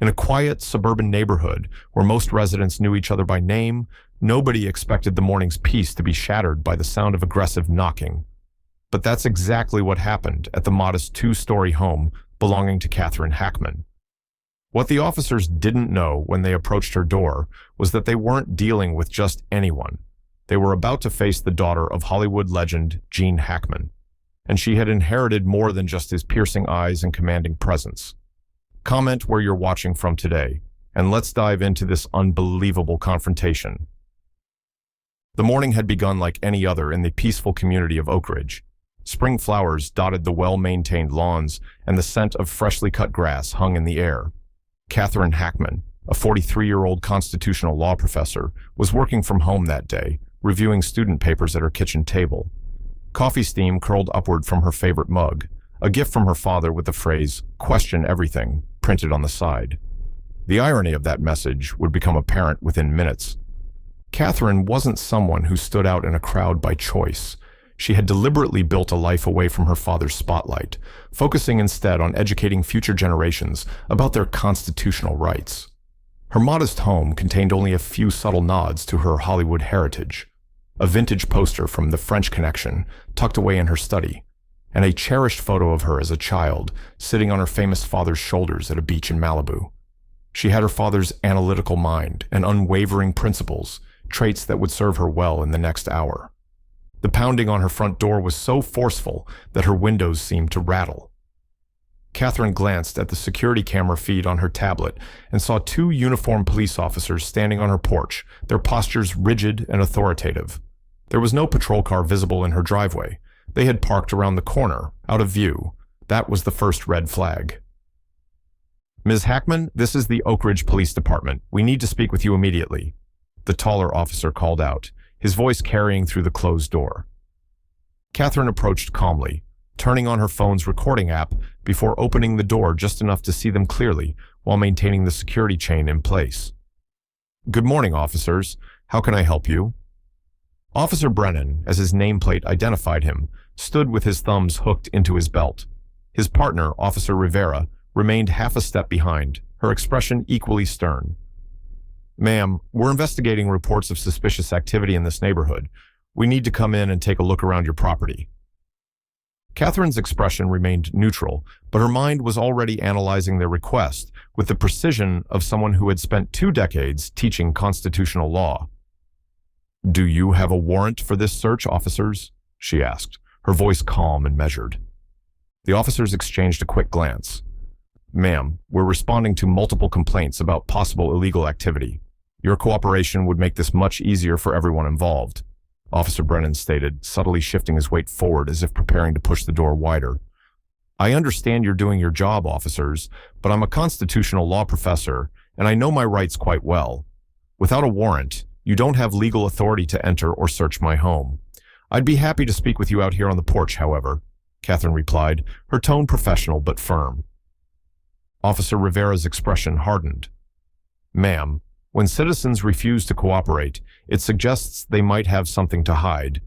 In a quiet, suburban neighborhood where most residents knew each other by name, nobody expected the morning's peace to be shattered by the sound of aggressive knocking. But that's exactly what happened at the modest two-story home belonging to Catherine Hackman. What the officers didn't know when they approached her door was that they weren't dealing with just anyone. They were about to face the daughter of Hollywood legend Gene Hackman, and she had inherited more than just his piercing eyes and commanding presence. Comment where you're watching from today, and let's dive into this unbelievable confrontation. The morning had begun like any other in the peaceful community of Oak Ridge. Spring flowers dotted the well-maintained lawns, and the scent of freshly cut grass hung in the air. Catherine Hackman, a 43-year-old constitutional law professor, was working from home that day, reviewing student papers at her kitchen table. Coffee steam curled upward from her favorite mug, a gift from her father with the phrase, "Question everything," printed on the side. The irony of that message would become apparent within minutes. Catherine wasn't someone who stood out in a crowd by choice. She had deliberately built a life away from her father's spotlight, focusing instead on educating future generations about their constitutional rights. Her modest home contained only a few subtle nods to her Hollywood heritage. A vintage poster from The French Connection tucked away in her study, and a cherished photo of her as a child sitting on her famous father's shoulders at a beach in Malibu. She had her father's analytical mind and unwavering principles, traits that would serve her well in the next hour. The pounding on her front door was so forceful that her windows seemed to rattle. Catherine glanced at the security camera feed on her tablet and saw two uniformed police officers standing on her porch, their postures rigid and authoritative. There was no patrol car visible in her driveway. They had parked around the corner, out of view. That was the first red flag. "Ms. Hackman, this is the Oak Ridge Police Department. We need to speak with you immediately," the taller officer called out, his voice carrying through the closed door. Catherine approached calmly, turning on her phone's recording app before opening the door just enough to see them clearly while maintaining the security chain in place. "Good morning, officers. How can I help you?" Officer Brennan, as his nameplate identified him, stood with his thumbs hooked into his belt. His partner, Officer Rivera, remained half a step behind, her expression equally stern. "Ma'am, we're investigating reports of suspicious activity in this neighborhood. We need to come in and take a look around your property." Catherine's expression remained neutral, but her mind was already analyzing their request with the precision of someone who had spent 2 decades teaching constitutional law. "Do you have a warrant for this search, officers?" she asked, her voice calm and measured. The officers exchanged a quick glance. "Ma'am, we're responding to multiple complaints about possible illegal activity. Your cooperation would make this much easier for everyone involved," Officer Brennan stated, subtly shifting his weight forward as if preparing to push the door wider. "I understand you're doing your job, officers, but I'm a constitutional law professor, and I know my rights quite well. Without a warrant, you don't have legal authority to enter or search my home. I'd be happy to speak with you out here on the porch, however," Catherine replied, her tone professional but firm. Officer Rivera's expression hardened. "Ma'am, when citizens refuse to cooperate, it suggests they might have something to hide.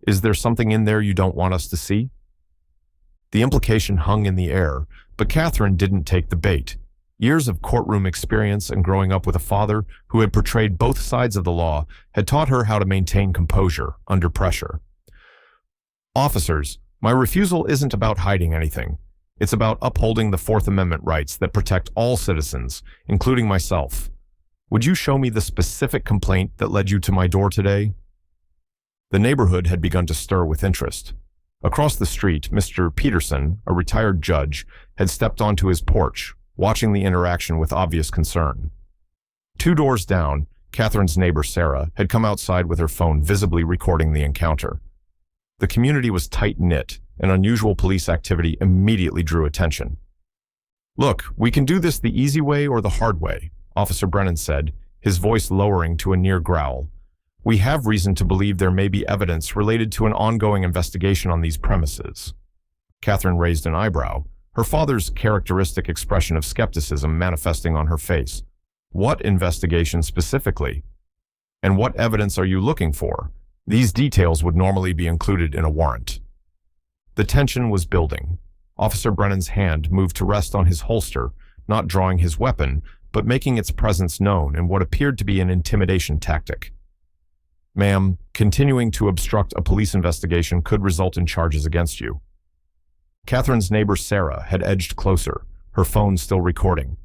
Is there something in there you don't want us to see?" The implication hung in the air, but Catherine didn't take the bait. Years of courtroom experience and growing up with a father who had portrayed both sides of the law had taught her how to maintain composure under pressure. "Officers, my refusal isn't about hiding anything. It's about upholding the Fourth Amendment rights that protect all citizens, including myself. Would you show me the specific complaint that led you to my door today?" The neighborhood had begun to stir with interest. Across the street, Mr. Peterson, a retired judge, had stepped onto his porch, watching the interaction with obvious concern. 2 doors down, Catherine's neighbor Sarah had come outside with her phone visibly recording the encounter. The community was tight-knit, and unusual police activity immediately drew attention. "Look, we can do this the easy way or the hard way," Officer Brennan said, his voice lowering to a near growl. "We have reason to believe there may be evidence related to an ongoing investigation on these premises." Catherine raised an eyebrow, her father's characteristic expression of skepticism manifesting on her face. "What investigation specifically? And what evidence are you looking for? These details would normally be included in a warrant." The tension was building. Officer Brennan's hand moved to rest on his holster, not drawing his weapon, but making its presence known in what appeared to be an intimidation tactic. "Ma'am, continuing to obstruct a police investigation could result in charges against you." Catherine's neighbor Sarah had edged closer, her phone still recording.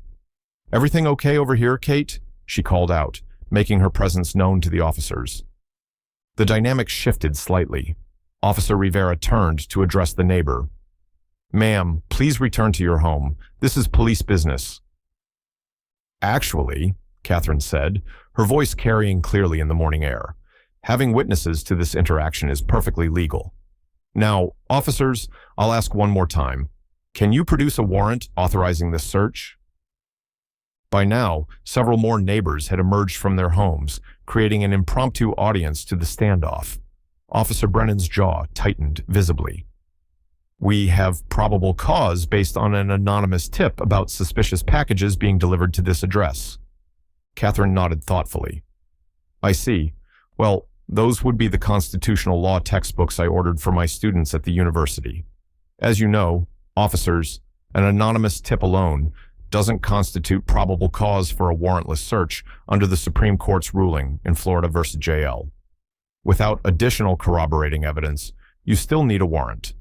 "Everything okay over here, Kate?" she called out, making her presence known to the officers. The dynamic shifted slightly. Officer Rivera turned to address the neighbor. "Ma'am, please return to your home. This is police business." "Actually," Catherine said, her voice carrying clearly in the morning air, "having witnesses to this interaction is perfectly legal. Now, officers, I'll ask one more time. Can you produce a warrant authorizing this search?" By now, several more neighbors had emerged from their homes, creating an impromptu audience to the standoff. Officer Brennan's jaw tightened visibly. "We have probable cause based on an anonymous tip about suspicious packages being delivered to this address." Catherine nodded thoughtfully. "I see. Well, those would be the constitutional law textbooks I ordered for my students at the university. As you know, officers, an anonymous tip alone doesn't constitute probable cause for a warrantless search under the Supreme Court's ruling in Florida versus JL. Without additional corroborating evidence, you still need a warrant."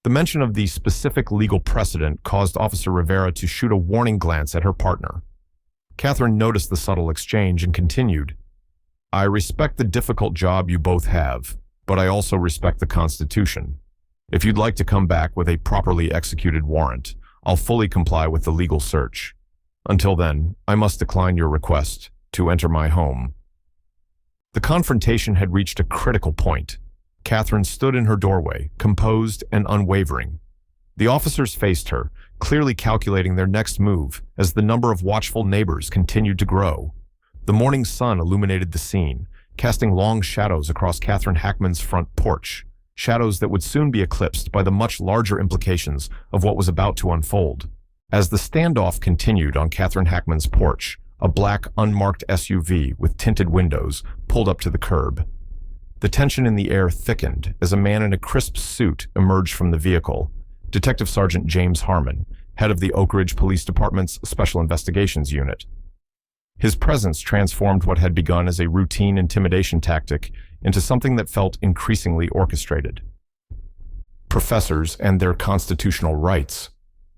The mention of the specific legal precedent caused Officer Rivera to shoot a warning glance at her partner. Catherine noticed the subtle exchange and continued, "I respect the difficult job you both have, but I also respect the Constitution. If you'd like to come back with a properly executed warrant, I'll fully comply with the legal search. Until then, I must decline your request to enter my home." The confrontation had reached a critical point. Catherine stood in her doorway, composed and unwavering. The officers faced her, clearly calculating their next move as the number of watchful neighbors continued to grow. The morning sun illuminated the scene, casting long shadows across Catherine Hackman's front porch, shadows that would soon be eclipsed by the much larger implications of what was about to unfold. As the standoff continued on Catherine Hackman's porch, a black, unmarked SUV with tinted windows pulled up to the curb. The tension in the air thickened as a man in a crisp suit emerged from the vehicle. Detective Sergeant James Harmon, head of the Oak Ridge Police Department's Special Investigations Unit. His presence transformed what had begun as a routine intimidation tactic into something that felt increasingly orchestrated. "Professors and their constitutional rights,"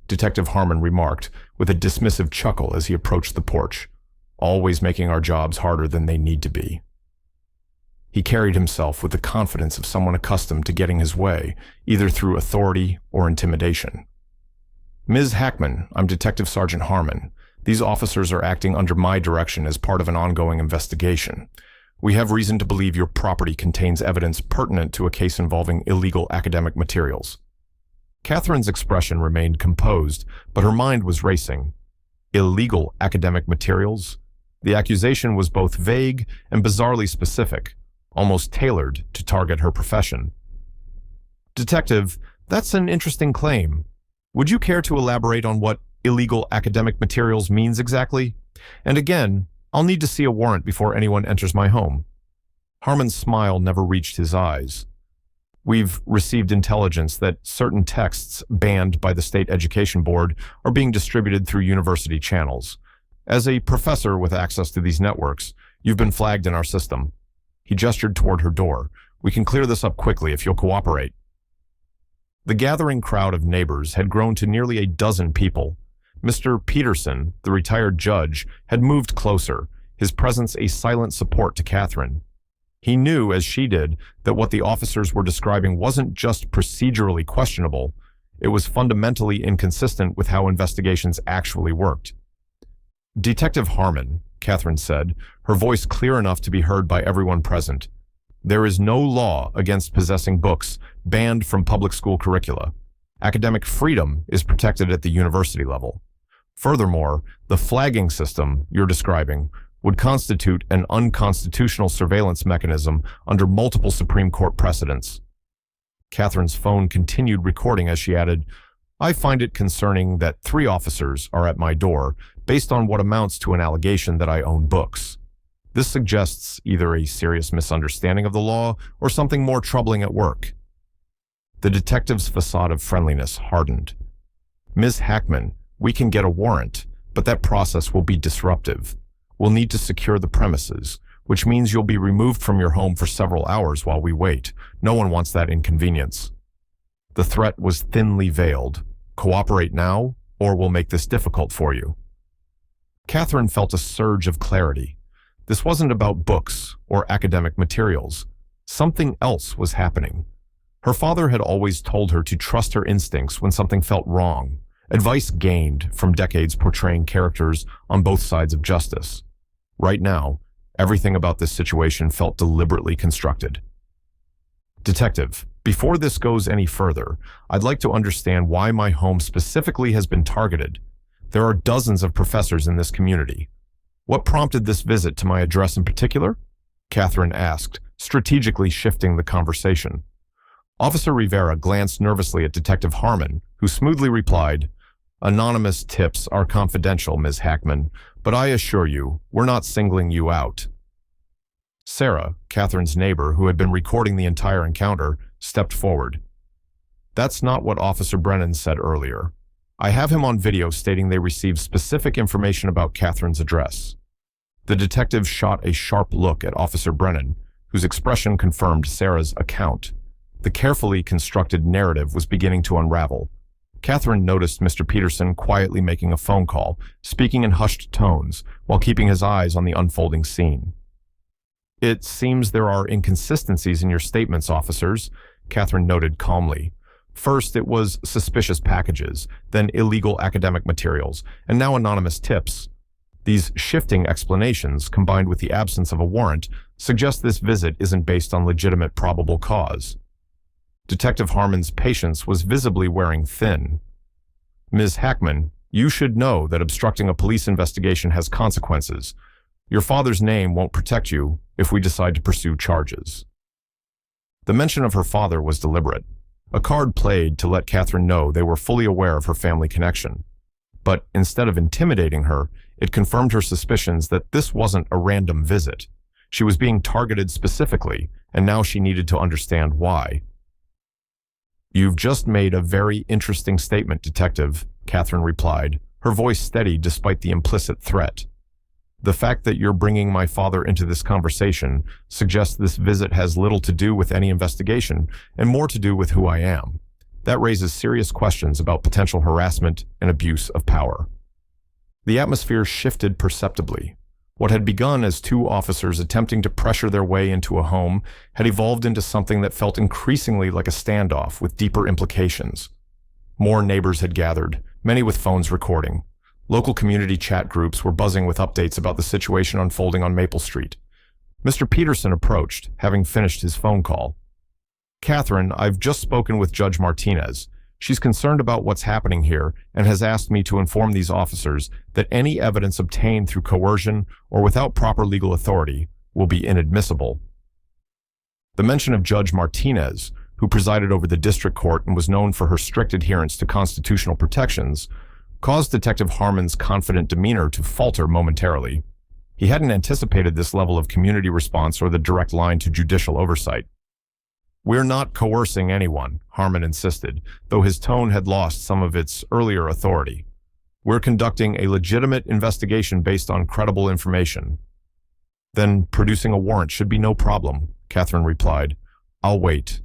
Detective Harmon remarked with a dismissive chuckle as he approached the porch, "always making our jobs harder than they need to be." He carried himself with the confidence of someone accustomed to getting his way, either through authority or intimidation. "Ms. Hackman, I'm Detective Sergeant Harmon. These officers are acting under my direction as part of an ongoing investigation. We have reason to believe your property contains evidence pertinent to a case involving illegal academic materials." Catherine's expression remained composed, but her mind was racing. Illegal academic materials? The accusation was both vague and bizarrely specific, almost tailored to target her profession. "Detective, that's an interesting claim. Would you care to elaborate on what illegal academic materials means exactly? And again, I'll need to see a warrant before anyone enters my home." Harmon's smile never reached his eyes. "We've received intelligence that certain texts banned by the State Education Board are being distributed through university channels. As a professor with access to these networks, you've been flagged in our system." He gestured toward her door. "We can clear this up quickly if you'll cooperate." The gathering crowd of neighbors had grown to nearly a dozen people. Mr. Peterson, the retired judge, had moved closer, his presence a silent support to Catherine. He knew, as she did, that what the officers were describing wasn't just procedurally questionable, it was fundamentally inconsistent with how investigations actually worked. "Detective Harmon," Catherine said, her voice clear enough to be heard by everyone present, "there is no law against possessing books banned from public school curricula. Academic freedom is protected at the university level. Furthermore, the flagging system you're describing would constitute an unconstitutional surveillance mechanism under multiple Supreme Court precedents." Catherine's phone continued recording as she added, "I find it concerning that 3 officers are at my door based on what amounts to an allegation that I own books. This suggests either a serious misunderstanding of the law or something more troubling at work." The detective's facade of friendliness hardened. "Ms. Hackman, We can get a warrant, but that process will be disruptive. We'll need to secure the premises, which means you'll be removed from your home for several hours while we wait. No one wants that inconvenience." The threat was thinly veiled. "Cooperate now, or we'll make this difficult for you." Catherine felt a surge of clarity. This wasn't about books or academic materials. Something else was happening. Her father had always told her to trust her instincts when something felt wrong, advice gained from decades portraying characters on both sides of justice. Right now, everything about this situation felt deliberately constructed. "Detective, before this goes any further, I'd like to understand why my home specifically has been targeted. There are dozens of professors in this community. What prompted this visit to my address in particular?" Catherine asked, strategically shifting the conversation. Officer Rivera glanced nervously at Detective Harmon, who smoothly replied, "Anonymous tips are confidential, Ms. Hackman, but I assure you, we're not singling you out." Sarah, Catherine's neighbor, who had been recording the entire encounter, stepped forward. "That's not what Officer Brennan said earlier. I have him on video stating they received specific information about Catherine's address." The detective shot a sharp look at Officer Brennan, whose expression confirmed Sarah's account. The carefully constructed narrative was beginning to unravel. Catherine noticed Mr. Peterson quietly making a phone call, speaking in hushed tones, while keeping his eyes on the unfolding scene. "It seems there are inconsistencies in your statements, officers," Catherine noted calmly. "First, it was suspicious packages, then illegal academic materials, and now anonymous tips. These shifting explanations, combined with the absence of a warrant, suggest this visit isn't based on legitimate probable cause." Detective Harmon's patience was visibly wearing thin. "Ms. Hackman, you should know that obstructing a police investigation has consequences. Your father's name won't protect you if we decide to pursue charges." The mention of her father was deliberate, a card played to let Catherine know they were fully aware of her family connection. But instead of intimidating her, it confirmed her suspicions that this wasn't a random visit. She was being targeted specifically, and now she needed to understand why. "You've just made a very interesting statement, Detective," Catherine replied, her voice steady despite the implicit threat. "The fact that you're bringing my father into this conversation suggests this visit has little to do with any investigation and more to do with who I am. That raises serious questions about potential harassment and abuse of power." The atmosphere shifted perceptibly. What had begun as two officers attempting to pressure their way into a home had evolved into something that felt increasingly like a standoff with deeper implications. More neighbors had gathered, many with phones recording. Local community chat groups were buzzing with updates about the situation unfolding on Maple Street. Mr. Peterson approached, having finished his phone call. "Catherine, I've just spoken with Judge Martinez. She's concerned about what's happening here and has asked me to inform these officers that any evidence obtained through coercion or without proper legal authority will be inadmissible." The mention of Judge Martinez, who presided over the district court and was known for her strict adherence to constitutional protections, caused Detective Harmon's confident demeanor to falter momentarily. He hadn't anticipated this level of community response or the direct line to judicial oversight. "We're not coercing anyone," Harmon insisted, though his tone had lost some of its earlier authority. "We're conducting a legitimate investigation based on credible information." "Then producing a warrant should be no problem," Catherine replied. "I'll wait."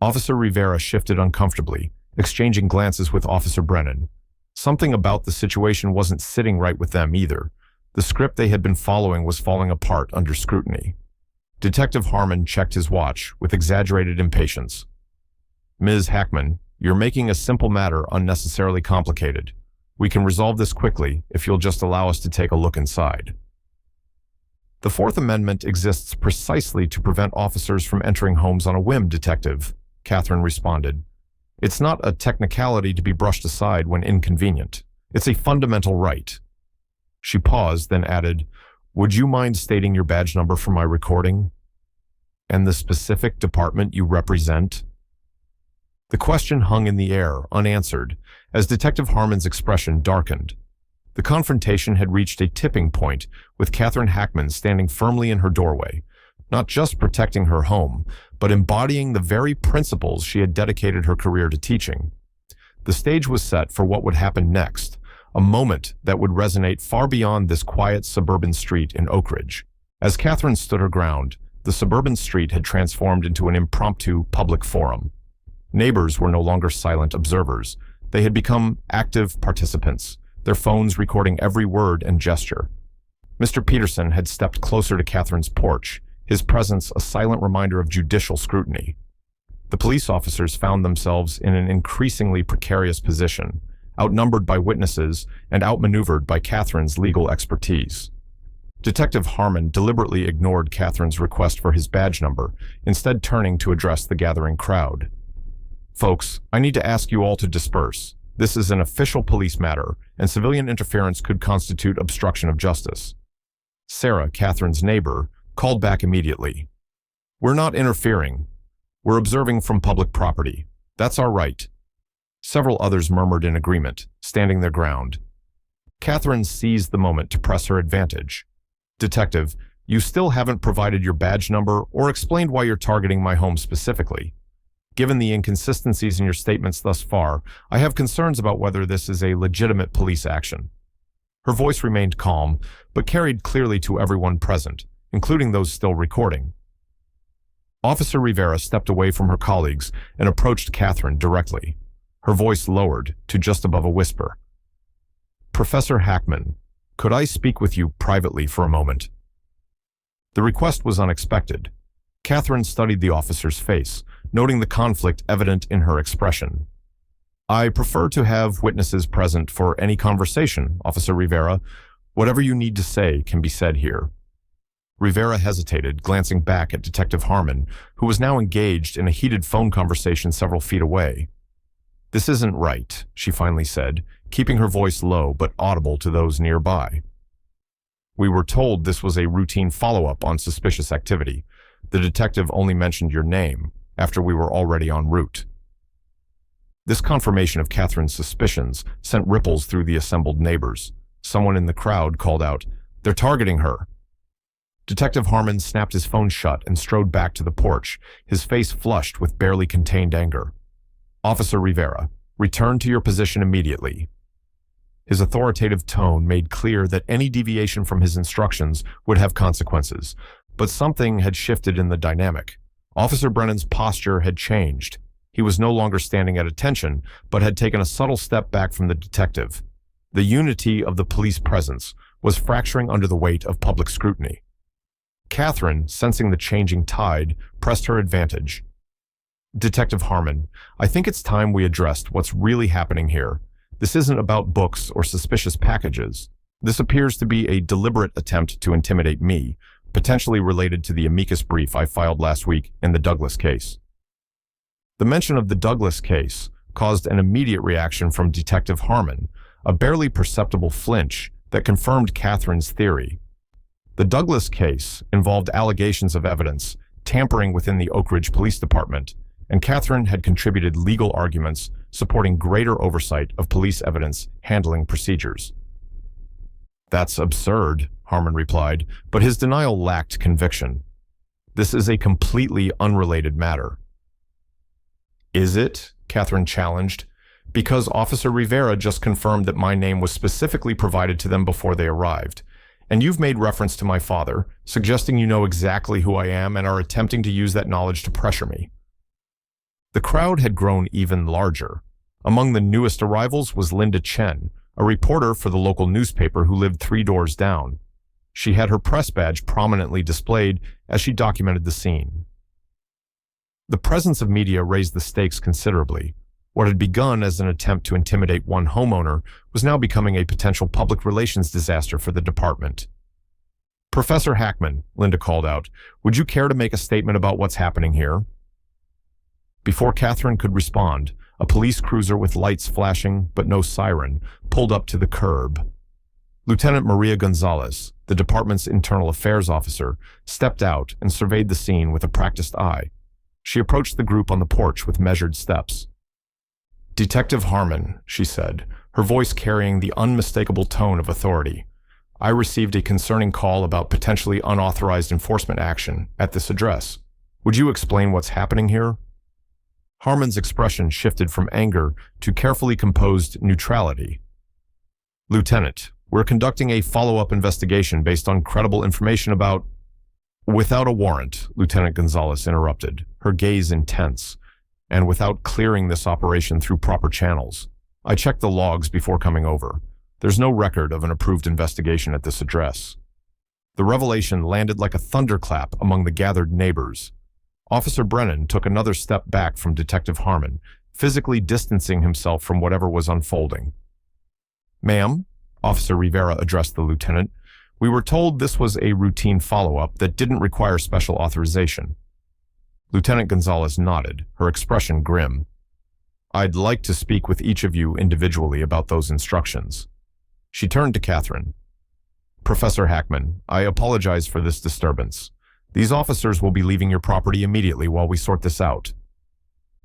Officer Rivera shifted uncomfortably, exchanging glances with Officer Brennan. Something about the situation wasn't sitting right with them either. The script they had been following was falling apart under scrutiny. Detective Harmon checked his watch with exaggerated impatience. "Ms. Hackman, you're making a simple matter unnecessarily complicated. We can resolve this quickly if you'll just allow us to take a look inside." "The Fourth Amendment exists precisely to prevent officers from entering homes on a whim, Detective," Catherine responded. "It's not a technicality to be brushed aside when inconvenient. It's a fundamental right." She paused, then added, "Would you mind stating your badge number for my recording? And the specific department you represent?" The question hung in the air, unanswered, as Detective Harmon's expression darkened. The confrontation had reached a tipping point, with Catherine Hackman standing firmly in her doorway, not just protecting her home, but embodying the very principles she had dedicated her career to teaching. The stage was set for what would happen next, a moment that would resonate far beyond this quiet suburban street in Oak Ridge. As Catherine stood her ground, the suburban street had transformed into an impromptu public forum. Neighbors were no longer silent observers. They had become active participants, their phones recording every word and gesture. Mr. Peterson had stepped closer to Catherine's porch, his presence a silent reminder of judicial scrutiny. The police officers found themselves in an increasingly precarious position, outnumbered by witnesses and outmaneuvered by Catherine's legal expertise. Detective Harmon deliberately ignored Catherine's request for his badge number, instead turning to address the gathering crowd. "Folks, I need to ask you all to disperse. This is an official police matter, and civilian interference could constitute obstruction of justice." Sarah, Catherine's neighbor, called back immediately. "We're not interfering. We're observing from public property. That's our right." Several others murmured in agreement, standing their ground. Catherine seized the moment to press her advantage. "Detective, you still haven't provided your badge number or explained why you're targeting my home specifically. Given the inconsistencies in your statements thus far, I have concerns about whether this is a legitimate police action." Her voice remained calm, but carried clearly to everyone present, including those still recording. Officer Rivera stepped away from her colleagues and approached Catherine directly. Her voice lowered to just above a whisper. "Professor Hackman, could I speak with you privately for a moment?" The request was unexpected. Catherine studied the officer's face, noting the conflict evident in her expression. "I prefer to have witnesses present for any conversation, Officer Rivera. Whatever you need to say can be said here." Rivera hesitated, glancing back at Detective Harmon, who was now engaged in a heated phone conversation several feet away. "This isn't right," she finally said, keeping her voice low but audible to those nearby. "We were told this was a routine follow-up on suspicious activity. The detective only mentioned your name after we were already en route." This confirmation of Catherine's suspicions sent ripples through the assembled neighbors. Someone in the crowd called out, "They're targeting her." Detective Harmon snapped his phone shut and strode back to the porch, his face flushed with barely contained anger. "Officer Rivera, return to your position immediately." His authoritative tone made clear that any deviation from his instructions would have consequences, but something had shifted in the dynamic. Officer Brennan's posture had changed. He was no longer standing at attention, but had taken a subtle step back from the detective. The unity of the police presence was fracturing under the weight of public scrutiny. Catherine, sensing the changing tide, pressed her advantage. "Detective Harmon, I think it's time we addressed what's really happening here. This isn't about books or suspicious packages. This appears to be a deliberate attempt to intimidate me, potentially related to the amicus brief I filed last week in the Douglas case." The mention of the Douglas case caused an immediate reaction from Detective Harmon, a barely perceptible flinch that confirmed Catherine's theory. The Douglas case involved allegations of evidence tampering within the Oak Ridge Police Department, and Catherine had contributed legal arguments supporting greater oversight of police evidence handling procedures. "That's absurd," Harmon replied, but his denial lacked conviction. "This is a completely unrelated matter." "Is it?" Catherine challenged. "Because Officer Rivera just confirmed that my name was specifically provided to them before they arrived. And you've made reference to my father, suggesting you know exactly who I am and are attempting to use that knowledge to pressure me." The crowd had grown even larger. Among the newest arrivals was Linda Chen, a reporter for the local newspaper who lived 3 doors down. She had her press badge prominently displayed as she documented the scene. The presence of media raised the stakes considerably. What had begun as an attempt to intimidate one homeowner was now becoming a potential public relations disaster for the department. "Professor Hackman," Linda called out, "would you care to make a statement about what's happening here?" Before Catherine could respond, a police cruiser with lights flashing but no siren pulled up to the curb. Lieutenant Maria Gonzalez, the department's internal affairs officer, stepped out and surveyed the scene with a practiced eye. She approached the group on the porch with measured steps. "Detective Harmon," she said, her voice carrying the unmistakable tone of authority, "I received a concerning call about potentially unauthorized enforcement action at this address. Would you explain what's happening here?" Harmon's expression shifted from anger to carefully composed neutrality. "Lieutenant, we're conducting a follow-up investigation based on credible information about—" "Without a warrant," Lieutenant Gonzalez interrupted, her gaze intense, "and without clearing this operation through proper channels. I checked the logs before coming over. There's no record of an approved investigation at this address." The revelation landed like a thunderclap among the gathered neighbors. Officer Brennan took another step back from Detective Harmon, physically distancing himself from whatever was unfolding. "Ma'am," Officer Rivera addressed the lieutenant, "we were told this was a routine follow-up that didn't require special authorization." Lieutenant Gonzalez nodded, her expression grim. "I'd like to speak with each of you individually about those instructions." She turned to Catherine. "Professor Hackman, I apologize for this disturbance. These officers will be leaving your property immediately while we sort this out."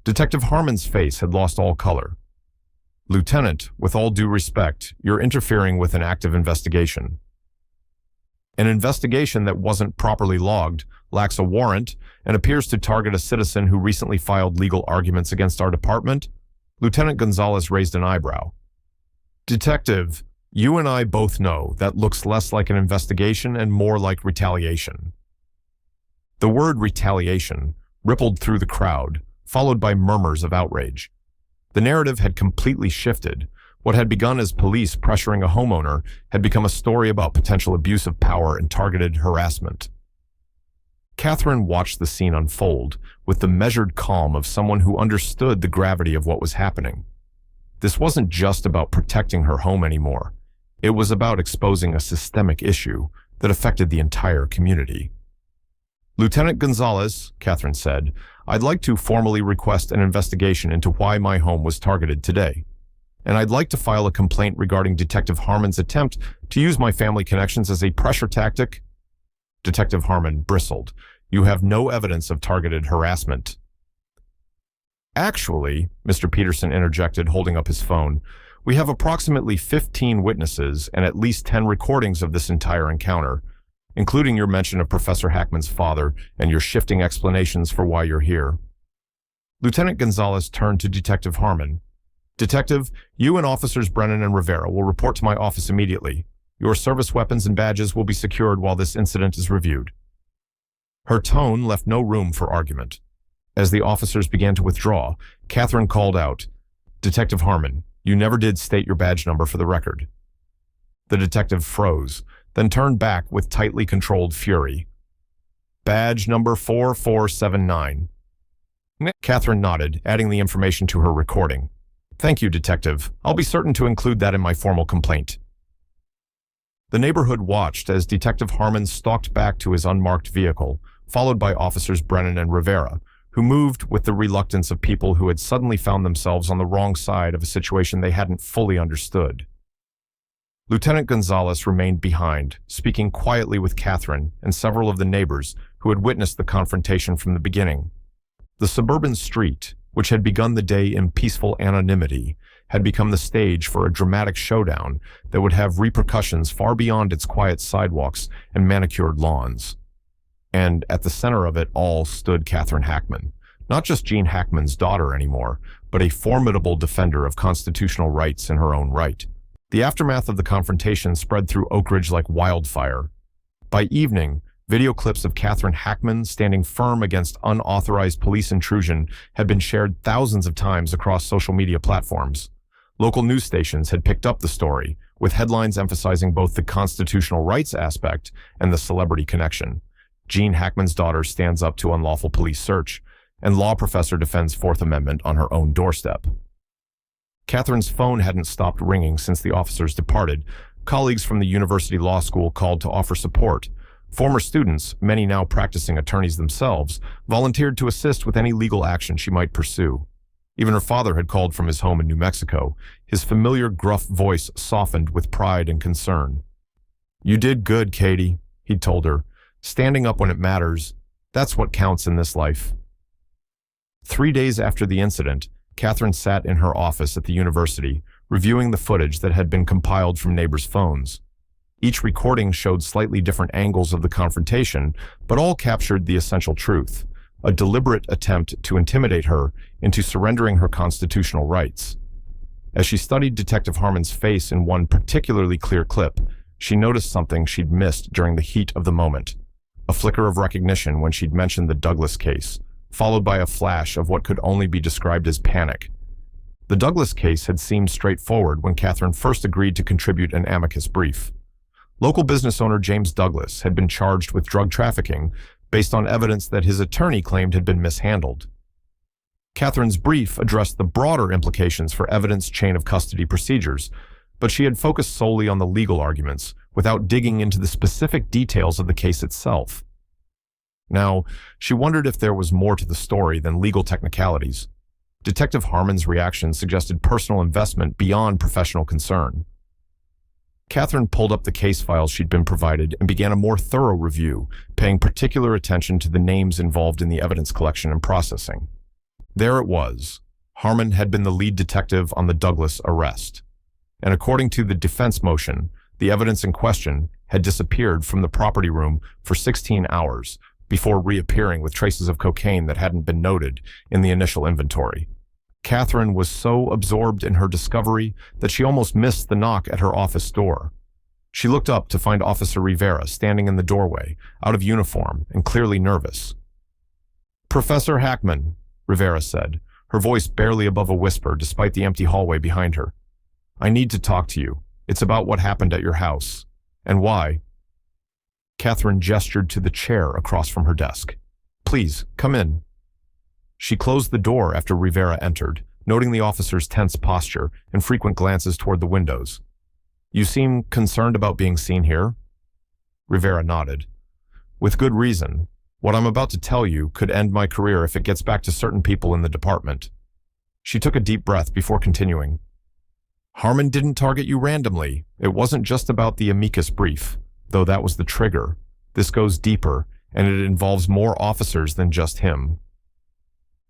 Detective Harmon's face had lost all color. "Lieutenant, with all due respect, you're interfering with an active investigation." "An investigation that wasn't properly logged, lacks a warrant, and appears to target a citizen who recently filed legal arguments against our department?" Lieutenant Gonzalez raised an eyebrow. "Detective, you and I both know that looks less like an investigation and more like retaliation." The word retaliation rippled through the crowd, followed by murmurs of outrage. The narrative had completely shifted. What had begun as police pressuring a homeowner had become a story about potential abuse of power and targeted harassment. Catherine watched the scene unfold with the measured calm of someone who understood the gravity of what was happening. This wasn't just about protecting her home anymore. It was about exposing a systemic issue that affected the entire community. "Lieutenant Gonzalez," Catherine said, "I'd like to formally request an investigation into why my home was targeted today. And I'd like to file a complaint regarding Detective Harmon's attempt to use my family connections as a pressure tactic." Detective Harmon bristled. "You have no evidence of targeted harassment." "Actually," Mr. Peterson interjected, holding up his phone, "we have approximately 15 witnesses and at least 10 recordings of this entire encounter, including your mention of Professor Hackman's father and your shifting explanations for why you're here." Lieutenant Gonzalez turned to Detective Harmon. "Detective, you and Officers Brennan and Rivera will report to my office immediately. Your service weapons and badges will be secured while this incident is reviewed." Her tone left no room for argument. As the officers began to withdraw, Catherine called out, "Detective Harmon, you never did state your badge number for the record." The detective froze, then turned back with tightly controlled fury. "Badge number 4479. Catherine nodded, adding the information to her recording. "Thank you, Detective. I'll be certain to include that in my formal complaint." The neighborhood watched as Detective Harmon stalked back to his unmarked vehicle, followed by Officers Brennan and Rivera, who moved with the reluctance of people who had suddenly found themselves on the wrong side of a situation they hadn't fully understood. Lieutenant Gonzalez remained behind, speaking quietly with Catherine and several of the neighbors who had witnessed the confrontation from the beginning. The suburban street, which had begun the day in peaceful anonymity, had become the stage for a dramatic showdown that would have repercussions far beyond its quiet sidewalks and manicured lawns. And at the center of it all stood Catherine Hackman, not just Gene Hackman's daughter anymore, but a formidable defender of constitutional rights in her own right. The aftermath of the confrontation spread through Oak Ridge like wildfire. By evening, video clips of Catherine Hackman standing firm against unauthorized police intrusion had been shared thousands of times across social media platforms. Local news stations had picked up the story, with headlines emphasizing both the constitutional rights aspect and the celebrity connection. Gene Hackman's daughter stands up to unlawful police search, and law professor defends Fourth Amendment on her own doorstep. Catherine's phone hadn't stopped ringing since the officers departed. Colleagues from the university law school called to offer support. Former students, many now practicing attorneys themselves, volunteered to assist with any legal action she might pursue. Even her father had called from his home in New Mexico, his familiar gruff voice softened with pride and concern. "You did good, Katie," he'd told her. "Standing up when it matters, that's what counts in this life." 3 days after the incident, Catherine sat in her office at the university, reviewing the footage that had been compiled from neighbors' phones. Each recording showed slightly different angles of the confrontation, but all captured the essential truth. a deliberate attempt to intimidate her into surrendering her constitutional rights. As she studied Detective Harmon's face in one particularly clear clip, she noticed something she'd missed during the heat of the moment. A flicker of recognition when she'd mentioned the Douglas case, followed by a flash of what could only be described as panic. The Douglas case had seemed straightforward when Catherine first agreed to contribute an amicus brief. Local business owner James Douglas had been charged with drug trafficking based on evidence that his attorney claimed had been mishandled. Catherine's brief addressed the broader implications for evidence chain of custody procedures, but she had focused solely on the legal arguments without digging into the specific details of the case itself. Now, she wondered if there was more to the story than legal technicalities. Detective Harmon's reaction suggested personal investment beyond professional concern. Catherine pulled up the case files she'd been provided and began a more thorough review, paying particular attention to the names involved in the evidence collection and processing. There it was. Harmon had been the lead detective on the Douglas arrest. And according to the defense motion, the evidence in question had disappeared from the property room for 16 hours before reappearing with traces of cocaine that hadn't been noted in the initial inventory. Catherine was so absorbed in her discovery that she almost missed the knock at her office door. She looked up to find Officer Rivera standing in the doorway, out of uniform and clearly nervous. "Professor Hackman," Rivera said, her voice barely above a whisper despite the empty hallway behind her. "I need to talk to you. It's about what happened at your house. And why." Catherine gestured to the chair across from her desk. "Please, come in." She closed the door after Rivera entered, noting the officer's tense posture and frequent glances toward the windows. "You seem concerned about being seen here?" Rivera nodded. "With good reason. What I'm about to tell you could end my career if it gets back to certain people in the department." She took a deep breath before continuing. "Harmon didn't target you randomly. It wasn't just about the amicus brief, though that was the trigger. This goes deeper, and it involves more officers than just him."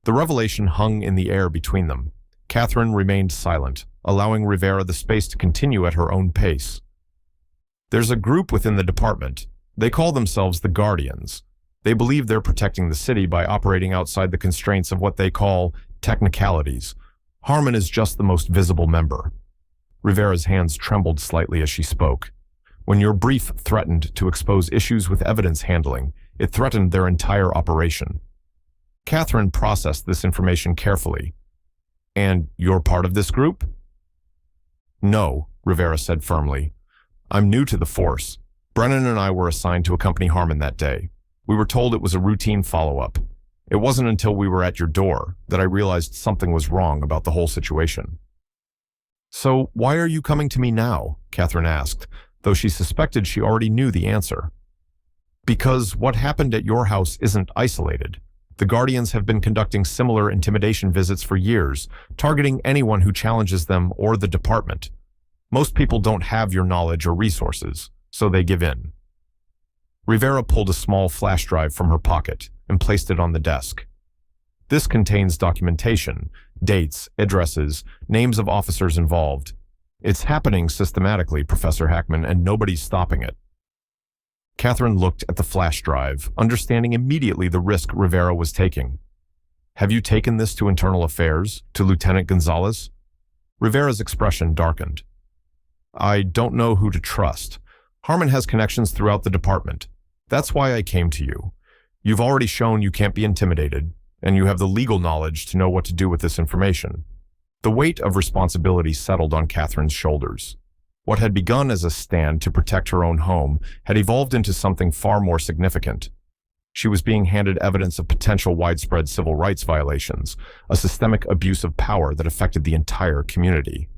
The revelation hung in the air between them. Catherine remained silent, allowing Rivera the space to continue at her own pace. "There's a group within the department. They call themselves the Guardians. They believe they're protecting the city by operating outside the constraints of what they call technicalities. Harmon is just the most visible member." Rivera's hands trembled slightly as she spoke. "When your brief threatened to expose issues with evidence handling, it threatened their entire operation." Catherine processed this information carefully. "And you're part of this group?" "No," Rivera said firmly. "I'm new to the force. Brennan and I were assigned to accompany Harmon that day. We were told it was a routine follow-up. It wasn't until we were at your door that I realized something was wrong about the whole situation." "So why are you coming to me now?" Catherine asked, though she suspected she already knew the answer. "Because what happened at your house isn't isolated. The Guardians have been conducting similar intimidation visits for years, targeting anyone who challenges them or the department. Most people don't have your knowledge or resources, so they give in." Rivera pulled a small flash drive from her pocket and placed it on the desk. "This contains documentation, dates, addresses, names of officers involved. It's happening systematically, Professor Hackman, and nobody's stopping it." Catherine looked at the flash drive, understanding immediately the risk Rivera was taking. "Have you taken this to Internal Affairs, to Lieutenant Gonzalez?" Rivera's expression darkened. "I don't know who to trust. Harmon has connections throughout the department. That's why I came to you. You've already shown you can't be intimidated, and you have the legal knowledge to know what to do with this information." The weight of responsibility settled on Catherine's shoulders. What had begun as a stand to protect her own home had evolved into something far more significant. She was being handed evidence of potential widespread civil rights violations, a systemic abuse of power that affected the entire community.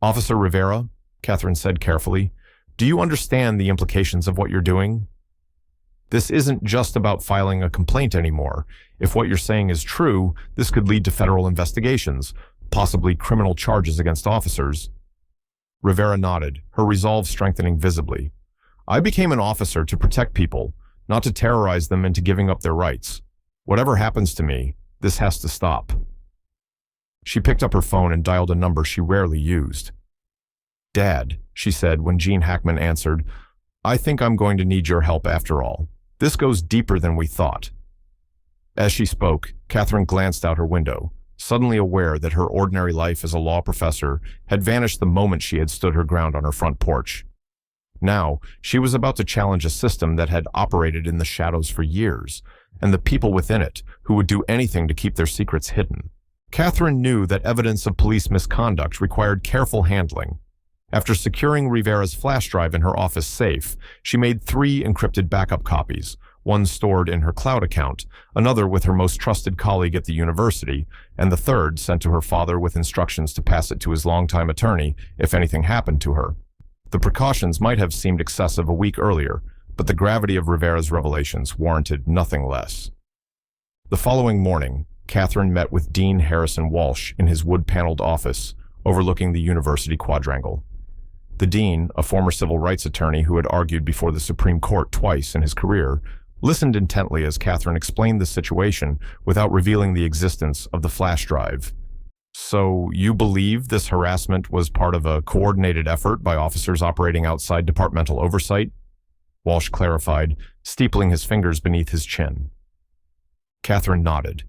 "Officer Rivera," Catherine said carefully, "do you understand the implications of what you're doing? This isn't just about filing a complaint anymore. If what you're saying is true, this could lead to federal investigations, possibly criminal charges against officers." Rivera nodded, her resolve strengthening visibly. "I became an officer to protect people, not to terrorize them into giving up their rights. Whatever happens to me, this has to stop." She picked up her phone and dialed a number she rarely used. "Dad," she said when Gene Hackman answered, "I think I'm going to need your help after all. This goes deeper than we thought." As she spoke, Catherine glanced out her window, suddenly aware that her ordinary life as a law professor had vanished the moment she had stood her ground on her front porch. Now, she was about to challenge a system that had operated in the shadows for years, and the people within it who would do anything to keep their secrets hidden. Catherine knew that evidence of police misconduct required careful handling. After securing Rivera's flash drive in her office safe, she made 3 encrypted backup copies, one stored in her cloud account, another with her most trusted colleague at the university, and the third sent to her father with instructions to pass it to his longtime attorney if anything happened to her. The precautions might have seemed excessive a week earlier, but the gravity of Rivera's revelations warranted nothing less. The following morning, Catherine met with Dean Harrison Walsh in his wood-paneled office overlooking the university quadrangle. The dean, a former civil rights attorney who had argued before the Supreme Court twice in his career, listened intently as Catherine explained the situation without revealing the existence of the flash drive. So, you believe this harassment was part of a coordinated effort by officers operating outside departmental oversight? Walsh clarified, steepling his fingers beneath his chin. Catherine nodded.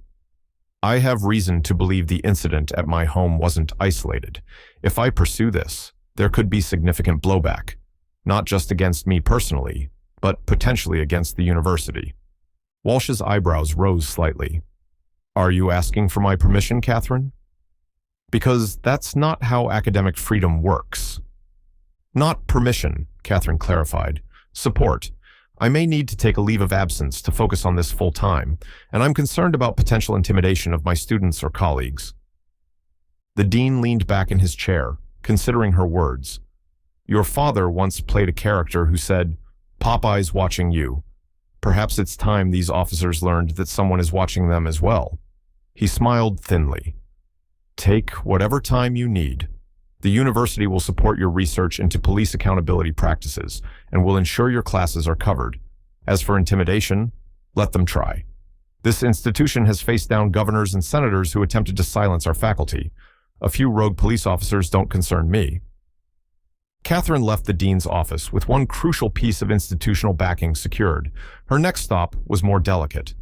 I have reason to believe the incident at my home wasn't isolated. If I pursue this, there could be significant blowback, not just against me personally, but potentially against the university. Walsh's eyebrows rose slightly. Are you asking for my permission, Catherine? Because that's not how academic freedom works. Not permission, Catherine clarified. Support. I may need to take a leave of absence to focus on this full time, and I'm concerned about potential intimidation of my students or colleagues. The dean leaned back in his chair, considering her words. Your father once played a character who said, Popeye's watching you. Perhaps it's time these officers learned that someone is watching them as well. He smiled thinly. Take whatever time you need. The university will support your research into police accountability practices and will ensure your classes are covered. As for intimidation, let them try. This institution has faced down governors and senators who attempted to silence our faculty. A few rogue police officers don't concern me. Catherine left the dean's office with one crucial piece of institutional backing secured. Her next stop was more delicate.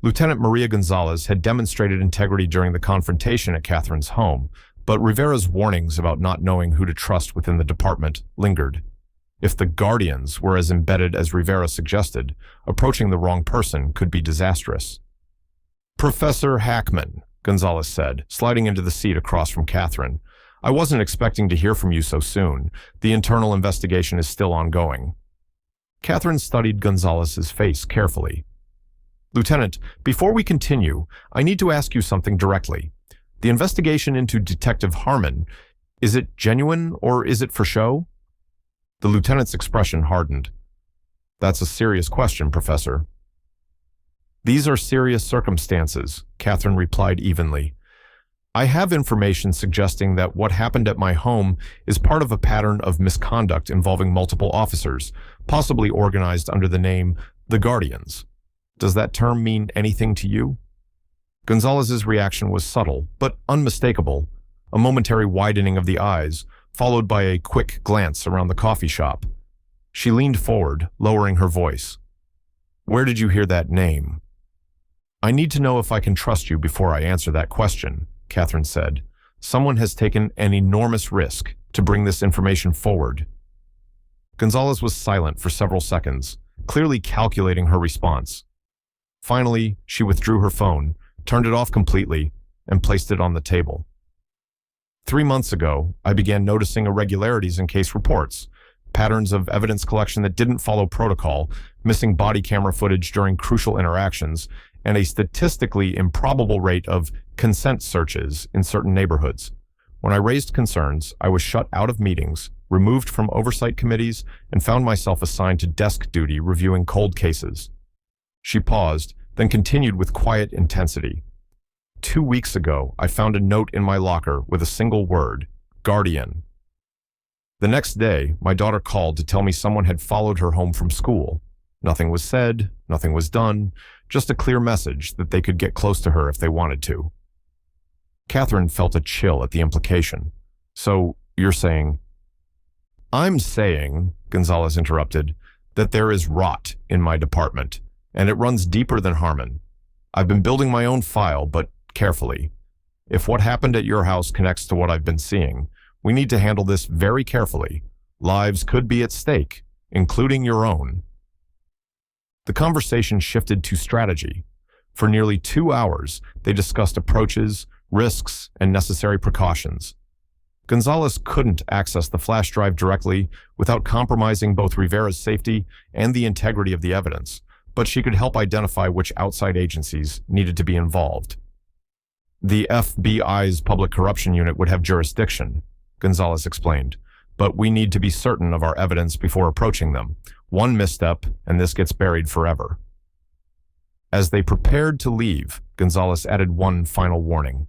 Lieutenant Maria Gonzalez had demonstrated integrity during the confrontation at Catherine's home, but Rivera's warnings about not knowing who to trust within the department lingered. If the guardians were as embedded as Rivera suggested, approaching the wrong person could be disastrous. Professor Hackman, Gonzalez said, sliding into the seat across from Catherine. I wasn't expecting to hear from you so soon. The internal investigation is still ongoing. Catherine studied Gonzalez's face carefully. Lieutenant, before we continue, I need to ask you something directly. The investigation into Detective Harmon, is it genuine or is it for show? The lieutenant's expression hardened. That's a serious question, Professor. These are serious circumstances, Catherine replied evenly. I have information suggesting that what happened at my home is part of a pattern of misconduct involving multiple officers, possibly organized under the name the Guardians. Does that term mean anything to you? Gonzalez's reaction was subtle, but unmistakable, a momentary widening of the eyes, followed by a quick glance around the coffee shop. She leaned forward, lowering her voice. Where did you hear that name? I need to know if I can trust you before I answer that question, Catherine said. Someone has taken an enormous risk to bring this information forward. Gonzalez was silent for several seconds, clearly calculating her response. Finally, she withdrew her phone, turned it off completely, and placed it on the table. 3 months ago, I began noticing irregularities in case reports, patterns of evidence collection that didn't follow protocol, missing body camera footage during crucial interactions, and a statistically improbable rate of consent searches in certain neighborhoods. When I raised concerns, I was shut out of meetings, removed from oversight committees, and found myself assigned to desk duty reviewing cold cases. She paused, then continued with quiet intensity. 2 weeks ago, I found a note in my locker with a single word, Guardian. The next day, my daughter called to tell me someone had followed her home from school. Nothing was said, nothing was done, just a clear message that they could get close to her if they wanted to. Catherine felt a chill at the implication. So, you're saying... I'm saying, Gonzalez interrupted, that there is rot in my department, and it runs deeper than Harmon. I've been building my own file, but carefully. If what happened at your house connects to what I've been seeing, we need to handle this very carefully. Lives could be at stake, including your own." The conversation shifted to strategy. For nearly 2 hours, they discussed approaches, risks, and necessary precautions. Gonzalez couldn't access the flash drive directly without compromising both Rivera's safety and the integrity of the evidence, but she could help identify which outside agencies needed to be involved. "The FBI's Public Corruption Unit would have jurisdiction," Gonzalez explained, "but we need to be certain of our evidence before approaching them. One misstep, and this gets buried forever." As they prepared to leave, Gonzalez added one final warning.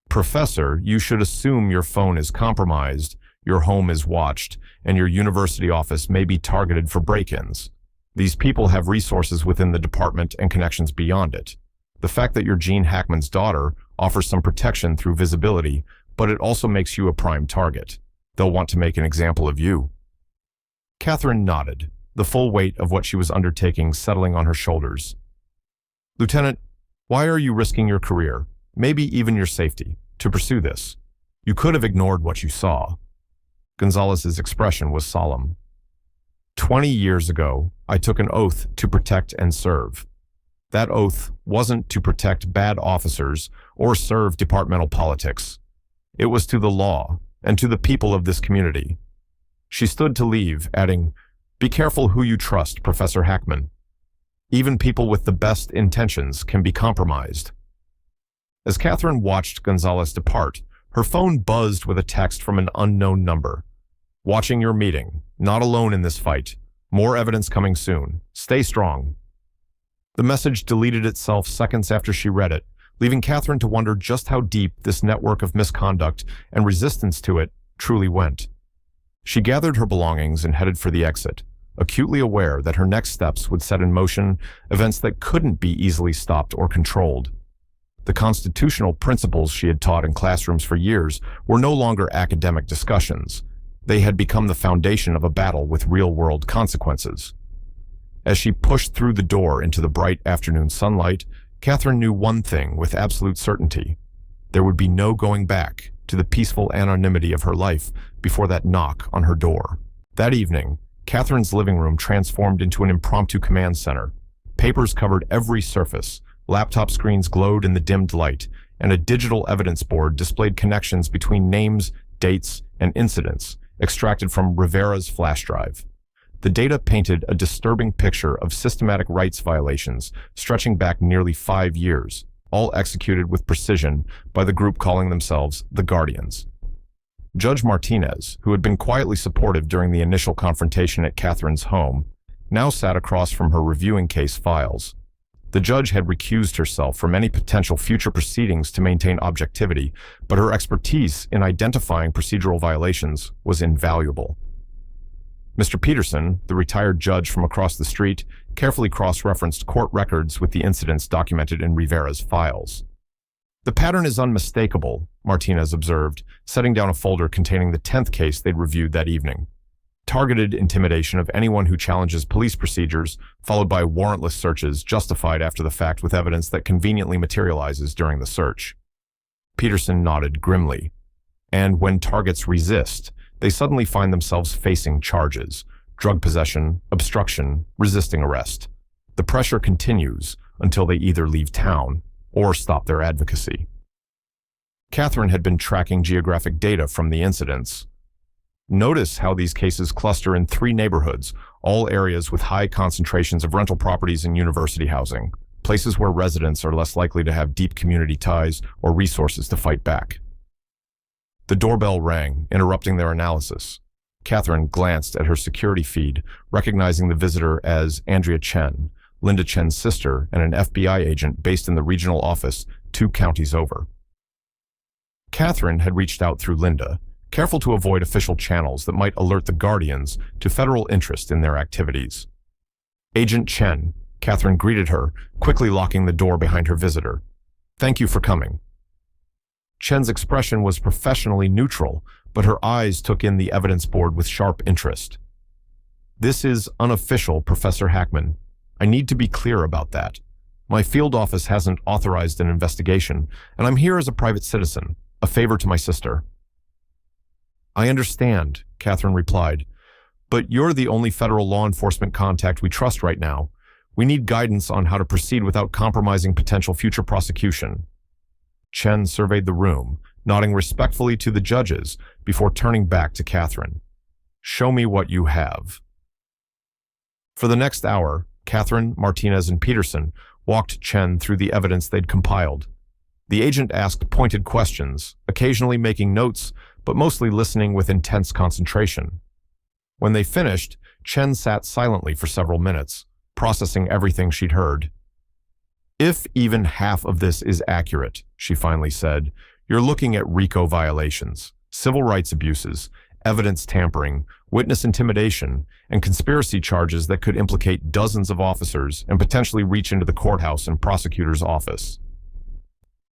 "Professor, you should assume your phone is compromised, your home is watched, and your university office may be targeted for break-ins. These people have resources within the department and connections beyond it. The fact that you're Gene Hackman's daughter offers some protection through visibility, but it also makes you a prime target. They'll want to make an example of you." Catherine nodded, the full weight of what she was undertaking settling on her shoulders. "Lieutenant, why are you risking your career, maybe even your safety, to pursue this? You could have ignored what you saw." Gonzalez's expression was solemn. 20 years ago, I took an oath to protect and serve. That oath wasn't to protect bad officers or serve departmental politics. It was to the law and to the people of this community." She stood to leave, adding, "Be careful who you trust, Professor Hackman. Even people with the best intentions can be compromised." As Catherine watched Gonzalez depart, her phone buzzed with a text from an unknown number. "Watching your meeting. Not alone in this fight. More evidence coming soon. Stay strong." The message deleted itself seconds after she read it, leaving Catherine to wonder just how deep this network of misconduct and resistance to it truly went. She gathered her belongings and headed for the exit, acutely aware that her next steps would set in motion events that couldn't be easily stopped or controlled. The constitutional principles she had taught in classrooms for years were no longer academic discussions. They had become the foundation of a battle with real-world consequences. As she pushed through the door into the bright afternoon sunlight, Catherine knew one thing with absolute certainty. There would be no going back to the peaceful anonymity of her life before that knock on her door. That evening, Catherine's living room transformed into an impromptu command center. Papers covered every surface, laptop screens glowed in the dimmed light, and a digital evidence board displayed connections between names, dates, and incidents extracted from Rivera's flash drive. The data painted a disturbing picture of systematic rights violations stretching back nearly 5 years, all executed with precision by the group calling themselves the Guardians. Judge Martinez, who had been quietly supportive during the initial confrontation at Catherine's home, now sat across from her reviewing case files. The judge had recused herself from any potential future proceedings to maintain objectivity, but her expertise in identifying procedural violations was invaluable. Mr. Peterson, the retired judge from across the street, carefully cross-referenced court records with the incidents documented in Rivera's files. "The pattern is unmistakable," Martinez observed, setting down a folder containing the 10th case they'd reviewed that evening. Targeted intimidation of anyone who challenges police procedures, followed by warrantless searches justified after the fact with evidence that conveniently materializes during the search. Peterson nodded grimly. "And when targets resist, they suddenly find themselves facing charges: drug possession, obstruction, resisting arrest. The pressure continues until they either leave town or stop their advocacy." Catherine had been tracking geographic data from the incidents. "Notice how these cases cluster in 3 neighborhoods, all areas with high concentrations of rental properties and university housing, places where residents are less likely to have deep community ties or resources to fight back." The doorbell rang, interrupting their analysis. Catherine glanced at her security feed, recognizing the visitor as Andrea Chen, Linda Chen's sister and an FBI agent based in the regional office 2 counties over. Catherine had reached out through Linda, careful to avoid official channels that might alert the Guardians to federal interest in their activities. "Agent Chen," Catherine greeted her, quickly locking the door behind her visitor. "Thank you for coming." Chen's expression was professionally neutral, but her eyes took in the evidence board with sharp interest. "This is unofficial, Professor Hackman. I need to be clear about that. My field office hasn't authorized an investigation, and I'm here as a private citizen, a favor to my sister." "I understand," Catherine replied, "but you're the only federal law enforcement contact we trust right now. We need guidance on how to proceed without compromising potential future prosecution." Chen surveyed the room, nodding respectfully to the judges before turning back to Catherine. "Show me what you have." For the next hour, Catherine, Martinez, and Peterson walked Chen through the evidence they'd compiled. The agent asked pointed questions, occasionally making notes, but mostly listening with intense concentration. When they finished, Chen sat silently for several minutes, processing everything she'd heard. "If even half of this is accurate," she finally said, "you're looking at RICO violations, civil rights abuses, evidence tampering, witness intimidation, and conspiracy charges that could implicate dozens of officers and potentially reach into the courthouse and prosecutor's office."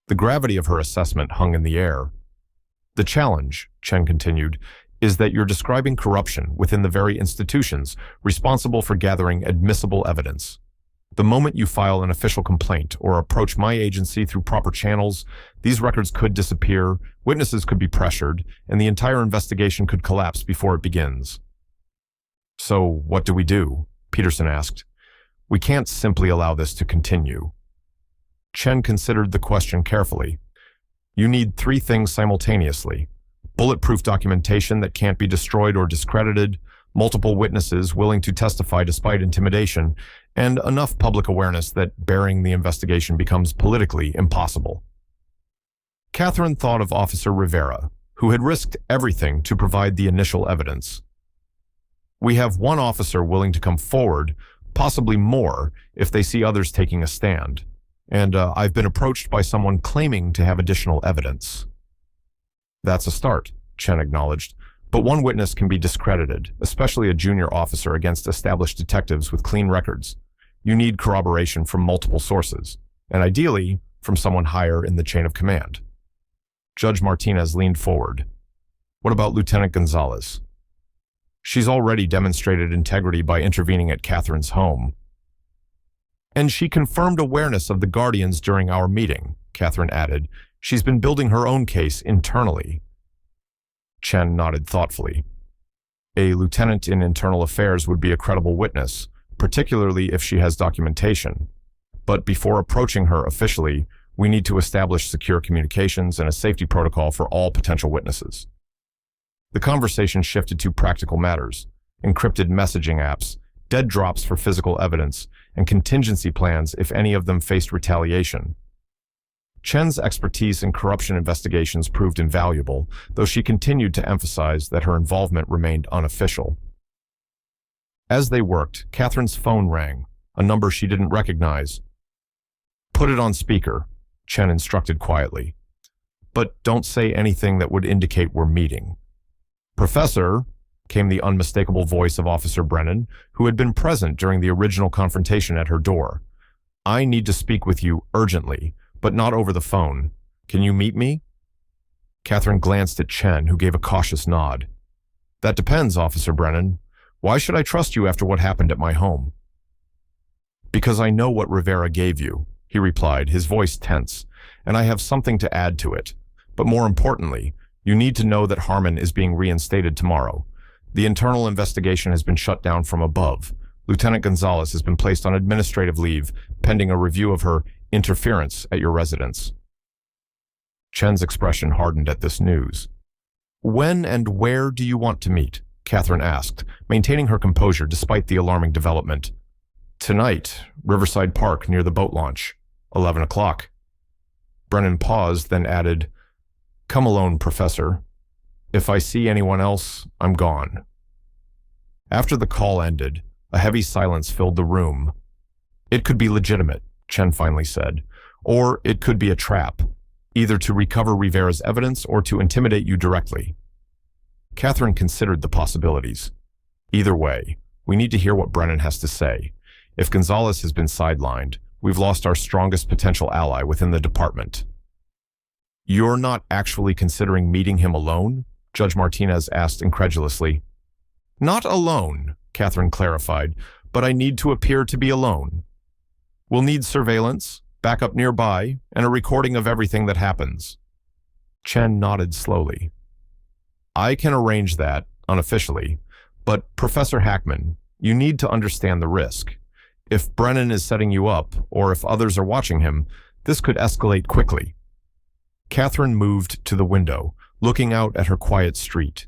The gravity of her assessment hung in the air. "The challenge," Chen continued, "is that you're describing corruption within the very institutions responsible for gathering admissible evidence. The moment you file an official complaint or approach my agency through proper channels, these records could disappear, witnesses could be pressured, and the entire investigation could collapse before it begins." "So what do we do?" Peterson asked. "We can't simply allow this to continue." Chen considered the question carefully. "You need three things simultaneously: bulletproof documentation that can't be destroyed or discredited, multiple witnesses willing to testify despite intimidation, and enough public awareness that burying the investigation becomes politically impossible." Catherine thought of Officer Rivera, who had risked everything to provide the initial evidence. "We have one officer willing to come forward, possibly more if they see others taking a stand. And I've been approached by someone claiming to have additional evidence." "That's a start," Chen acknowledged. "But one witness can be discredited, especially a junior officer against established detectives with clean records. You need corroboration from multiple sources, and ideally, from someone higher in the chain of command." Judge Martinez leaned forward. "What about Lieutenant Gonzalez?" "She's already demonstrated integrity by intervening at Catherine's home." "And she confirmed awareness of the Guardians during our meeting," Catherine added. "She's been building her own case internally." Chen nodded thoughtfully. "A lieutenant in internal affairs would be a credible witness, particularly if she has documentation. But before approaching her officially, we need to establish secure communications and a safety protocol for all potential witnesses." The conversation shifted to practical matters: encrypted messaging apps, dead drops for physical evidence, and contingency plans if any of them faced retaliation. Chen's expertise in corruption investigations proved invaluable, though she continued to emphasize that her involvement remained unofficial. As they worked, Catherine's phone rang, a number she didn't recognize. "Put it on speaker," Chen instructed quietly. "But don't say anything that would indicate we're meeting." "Professor," came the unmistakable voice of Officer Brennan, who had been present during the original confrontation at her door. "I need to speak with you urgently, but not over the phone. Can you meet me?" Catherine glanced at Chen, who gave a cautious nod. "That depends, Officer Brennan. Why should I trust you after what happened at my home?" "Because I know what Rivera gave you," he replied, his voice tense, "and I have something to add to it. But more importantly, you need to know that Harmon is being reinstated tomorrow. The internal investigation has been shut down from above. Lieutenant Gonzalez has been placed on administrative leave, pending a review of her interference at your residence." Chen's expression hardened at this news. "When and where do you want to meet?" Catherine asked, maintaining her composure despite the alarming development. "Tonight, Riverside Park near the boat launch, 11 o'clock. Brennan paused, then added, "Come alone, Professor. If I see anyone else, I'm gone." After the call ended, a heavy silence filled the room. "It could be legitimate," Chen finally said, "or it could be a trap, either to recover Rivera's evidence or to intimidate you directly." Catherine considered the possibilities. "Either way, we need to hear what Brennan has to say. If Gonzalez has been sidelined, we've lost our strongest potential ally within the department." "You're not actually considering meeting him alone?" Judge Martinez asked incredulously. "Not alone," Catherine clarified, "but I need to appear to be alone." We'll need surveillance, backup nearby, and a recording of everything that happens. Chen nodded slowly. I can arrange that, unofficially, but Professor Hackman, you need to understand the risk. If Brennan is setting you up, or if others are watching him, this could escalate quickly. Catherine moved to the window, looking out at her quiet street.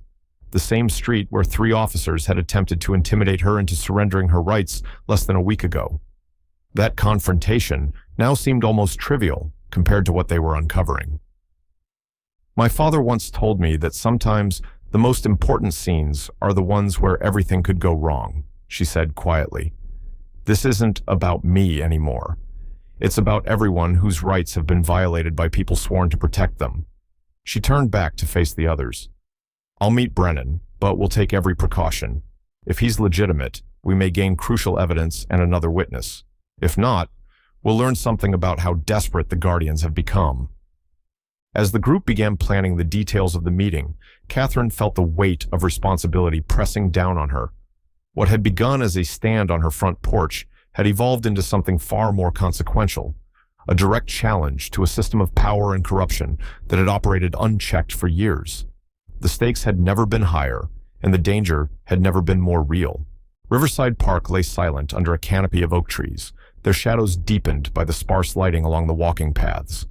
The same street where 3 officers had attempted to intimidate her into surrendering her rights less than a week ago. That confrontation now seemed almost trivial compared to what they were uncovering. My father once told me that sometimes the most important scenes are the ones where everything could go wrong, she said quietly. This isn't about me anymore. It's about everyone whose rights have been violated by people sworn to protect them. She turned back to face the others. I'll meet Brennan, but we'll take every precaution. If he's legitimate, we may gain crucial evidence and another witness. If not, we'll learn something about how desperate the Guardians have become. As the group began planning the details of the meeting, Catherine felt the weight of responsibility pressing down on her. What had begun as a stand on her front porch had evolved into something far more consequential, a direct challenge to a system of power and corruption that had operated unchecked for years. The stakes had never been higher, and the danger had never been more real. Riverside Park lay silent under a canopy of oak trees, their shadows deepened by the sparse lighting along the walking paths.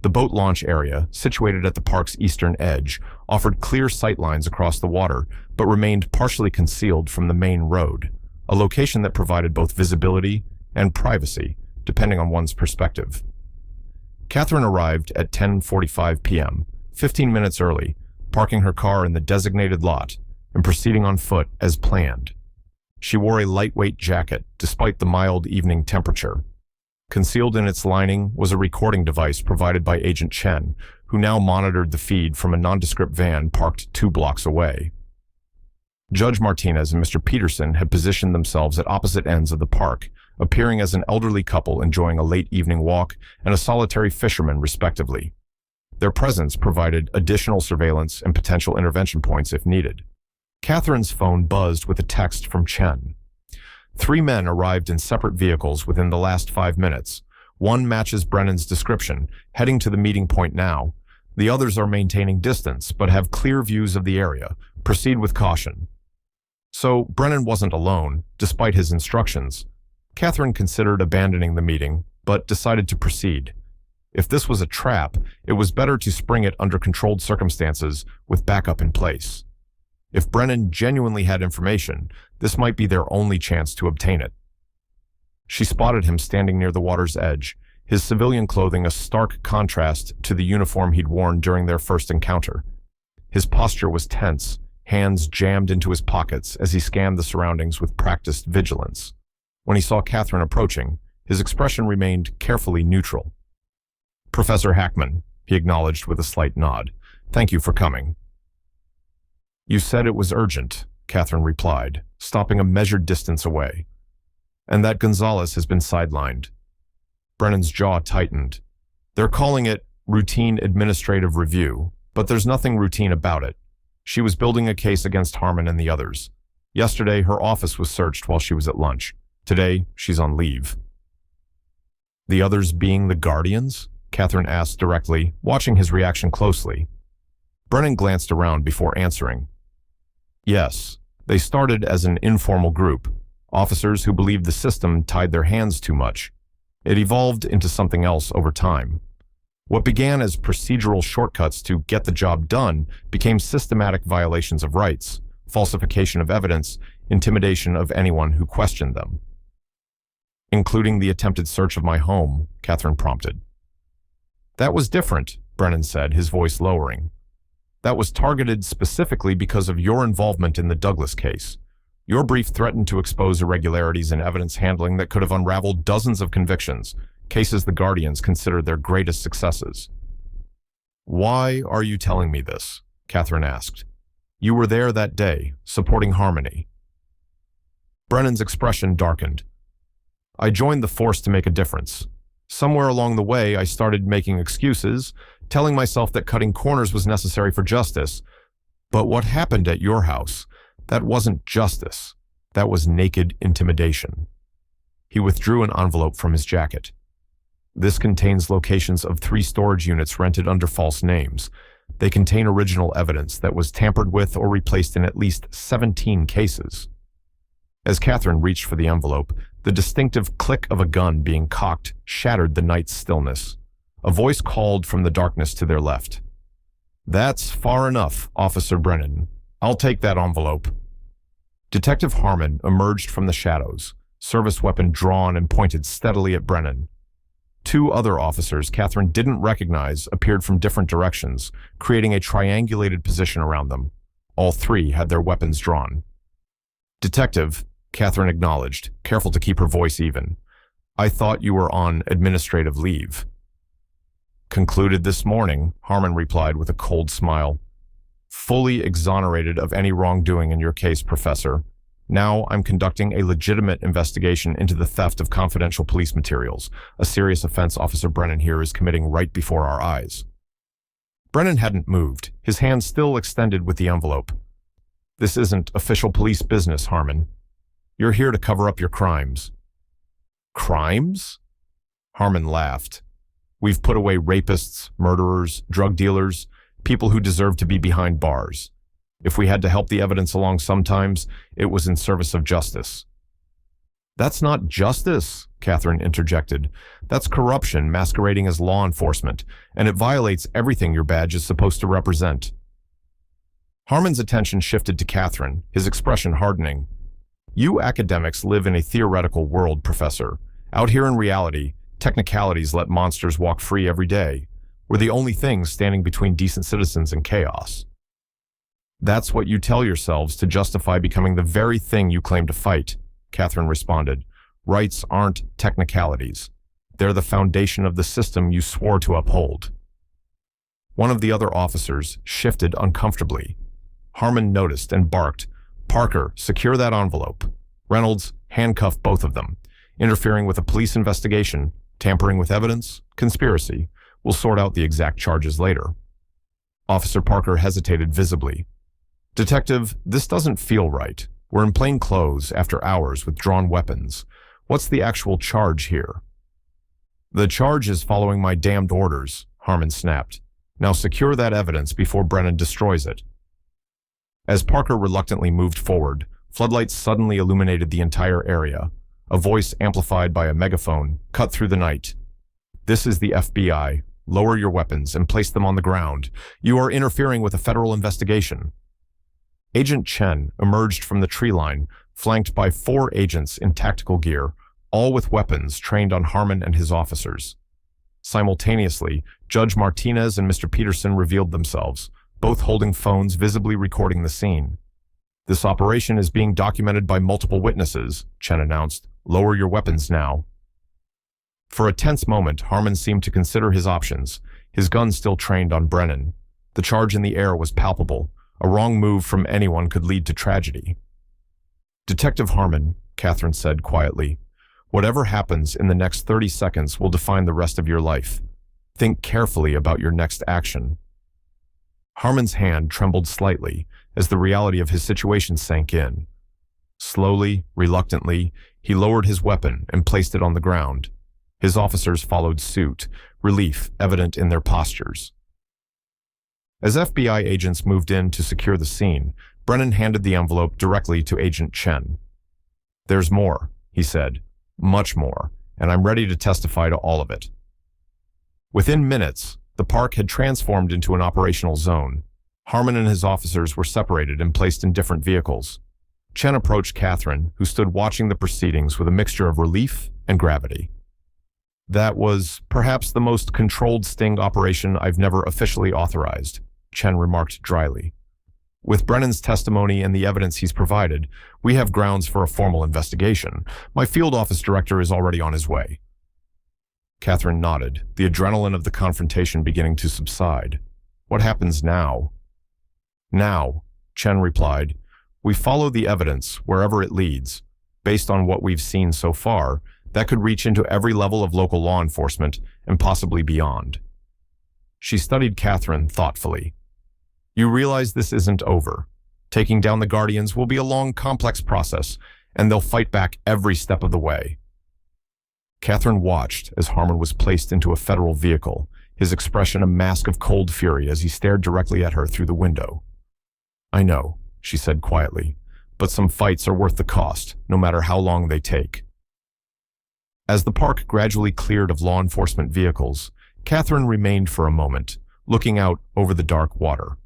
The boat launch area, situated at the park's eastern edge, offered clear sightlines across the water, but remained partially concealed from the main road, a location that provided both visibility and privacy, depending on one's perspective. Catherine arrived at 10:45 p.m., 15 minutes early, parking her car in the designated lot and proceeding on foot as planned. She wore a lightweight jacket despite the mild evening temperature. Concealed in its lining was a recording device provided by Agent Chen, who now monitored the feed from a nondescript van parked 2 blocks away. Judge Martinez and Mr. Peterson had positioned themselves at opposite ends of the park, appearing as an elderly couple enjoying a late evening walk and a solitary fisherman, respectively. Their presence provided additional surveillance and potential intervention points if needed. Catherine's phone buzzed with a text from Chen. 3 men arrived in separate vehicles within the last 5 minutes. One matches Brennan's description, heading to the meeting point now. The others are maintaining distance, but have clear views of the area. Proceed with caution. So Brennan wasn't alone, despite his instructions. Catherine considered abandoning the meeting, but decided to proceed. If this was a trap, it was better to spring it under controlled circumstances with backup in place. If Brennan genuinely had information, this might be their only chance to obtain it. She spotted him standing near the water's edge, his civilian clothing a stark contrast to the uniform he'd worn during their first encounter. His posture was tense, hands jammed into his pockets as he scanned the surroundings with practiced vigilance. When he saw Catherine approaching, his expression remained carefully neutral. "Professor Hackman," he acknowledged with a slight nod. "Thank you for coming." "You said it was urgent," Catherine replied, stopping a measured distance away. "And that Gonzalez has been sidelined." Brennan's jaw tightened. "They're calling it routine administrative review, but there's nothing routine about it. She was building a case against Harmon and the others. Yesterday, her office was searched while she was at lunch. Today, she's on leave." "The others being the Guardians?" Catherine asked directly, watching his reaction closely. Brennan glanced around before answering. "Yes, they started as an informal group, officers who believed the system tied their hands too much. It evolved into something else over time. What began as procedural shortcuts to get the job done became systematic violations of rights, falsification of evidence, intimidation of anyone who questioned them." "Including the attempted search of my home," Catherine prompted. "That was different," Brennan said, his voice lowering. "That was targeted specifically because of your involvement in the Douglas case. Your brief threatened to expose irregularities in evidence handling that could have unraveled dozens of convictions, cases the Guardians considered their greatest successes." "Why are you telling me this?" Catherine asked. "You were there that day, supporting Harmony." Brennan's expression darkened. "I joined the force to make a difference. Somewhere along the way, I started making excuses, telling myself that cutting corners was necessary for justice. But what happened at your house, that wasn't justice. That was naked intimidation." He withdrew an envelope from his jacket. This contains locations of 3 storage units rented under false names. They contain original evidence that was tampered with or replaced in at least 17 cases. As Catherine reached for the envelope, the distinctive click of a gun being cocked shattered the night's stillness. A voice called from the darkness to their left. "That's far enough, Officer Brennan. I'll take that envelope." Detective Harmon emerged from the shadows, service weapon drawn and pointed steadily at Brennan. 2 other officers Catherine didn't recognize appeared from different directions, creating a triangulated position around them. All 3 had their weapons drawn. "Detective," Catherine acknowledged, careful to keep her voice even. "I thought you were on administrative leave." "Concluded this morning," Harmon replied with a cold smile. "Fully exonerated of any wrongdoing in your case, Professor. Now I'm conducting a legitimate investigation into the theft of confidential police materials, a serious offense Officer Brennan here is committing right before our eyes." Brennan hadn't moved, his hand still extended with the envelope. "This isn't official police business, Harmon. You're here to cover up your crimes." "Crimes?" Harmon laughed. "We've put away rapists, murderers, drug dealers, people who deserve to be behind bars. If we had to help the evidence along sometimes, it was in service of justice." "That's not justice," Catherine interjected. "That's corruption masquerading as law enforcement, and it violates everything your badge is supposed to represent." Harmon's attention shifted to Catherine, his expression hardening. "You academics live in a theoretical world, Professor. Out here in reality, technicalities let monsters walk free every day. We're the only things standing between decent citizens and chaos." "That's what you tell yourselves to justify becoming the very thing you claim to fight," Catherine responded. "Rights aren't technicalities. They're the foundation of the system you swore to uphold." One of the other officers shifted uncomfortably. Harmon noticed and barked, "Parker, secure that envelope. Reynolds, handcuff both of them. Interfering with a police investigation, tampering with evidence, conspiracy. We'll sort out the exact charges later." Officer Parker hesitated visibly. "Detective, this doesn't feel right. We're in plain clothes after hours with drawn weapons. What's the actual charge here?" "The charge is following my damned orders," Harmon snapped. "Now secure that evidence before Brennan destroys it." As Parker reluctantly moved forward, floodlights suddenly illuminated the entire area. A voice amplified by a megaphone cut through the night. "This is the FBI. Lower your weapons and place them on the ground. You are interfering with a federal investigation." Agent Chen emerged from the tree line, flanked by 4 agents in tactical gear, all with weapons trained on Harmon and his officers. Simultaneously, Judge Martinez and Mr. Peterson revealed themselves, both holding phones visibly recording the scene. "This operation is being documented by multiple witnesses," Chen announced. "Lower your weapons now." For a tense moment, Harmon seemed to consider his options, his gun still trained on Brennan. The charge in the air was palpable. A wrong move from anyone could lead to tragedy. "Detective Harmon," Catherine said quietly, "whatever happens in the next 30 seconds will define the rest of your life. Think carefully about your next action." Harmon's hand trembled slightly as the reality of his situation sank in. Slowly, reluctantly, he lowered his weapon and placed it on the ground. His officers followed suit, relief evident in their postures. As FBI agents moved in to secure the scene, Brennan handed the envelope directly to Agent Chen. "There's more," he said, "much more, and I'm ready to testify to all of it." Within minutes, the park had transformed into an operational zone. Harmon and his officers were separated and placed in different vehicles. Chen approached Catherine, who stood watching the proceedings with a mixture of relief and gravity. "That was perhaps the most controlled sting operation I've never officially authorized," Chen remarked dryly. "With Brennan's testimony and the evidence he's provided, we have grounds for a formal investigation. My field office director is already on his way." Catherine nodded, the adrenaline of the confrontation beginning to subside. "What happens now?" "Now," Chen replied, "we follow the evidence wherever it leads. Based on what we've seen so far, that could reach into every level of local law enforcement and possibly beyond." She studied Catherine thoughtfully. "You realize this isn't over. Taking down the Guardians will be a long, complex process, and they'll fight back every step of the way. Catherine watched as Harmon was placed into a federal vehicle, his expression a mask of cold fury as he stared directly at her through the window. "I know," she said quietly, "but some fights are worth the cost, no matter how long they take." As the park gradually cleared of law enforcement vehicles, Catherine remained for a moment, looking out over the dark water.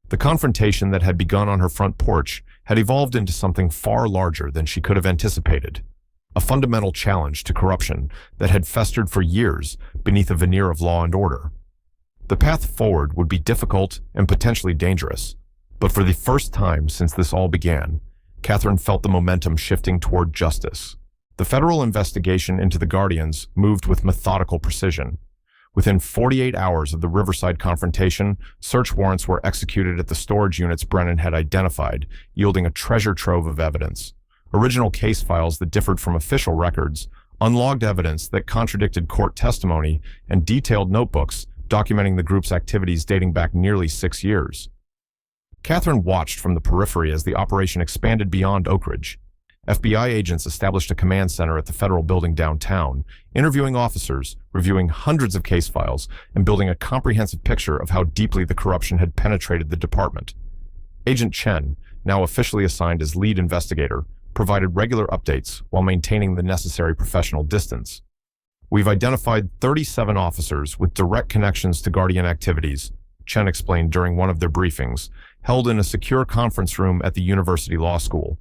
The confrontation that had begun on her front porch had evolved into something far larger than she could have anticipated. A fundamental challenge to corruption that had festered for years beneath a veneer of law and order. The path forward would be difficult and potentially dangerous, but for the first time since this all began, Catherine felt the momentum shifting toward justice. The federal investigation into the Guardians moved with methodical precision. Within 48 hours of the Riverside confrontation, search warrants were executed at the storage units Brennan had identified, yielding a treasure trove of evidence. Original case files that differed from official records, unlogged evidence that contradicted court testimony, and detailed notebooks documenting the group's activities dating back nearly 6 years. Catherine watched from the periphery as the operation expanded beyond Oak Ridge. FBI agents established a command center at the federal building downtown, interviewing officers, reviewing hundreds of case files, and building a comprehensive picture of how deeply the corruption had penetrated the department. Agent Chen, now officially assigned as lead investigator, provided regular updates while maintaining the necessary professional distance. "We've identified 37 officers with direct connections to Guardian activities," Chen explained during one of their briefings, held in a secure conference room at the University Law School.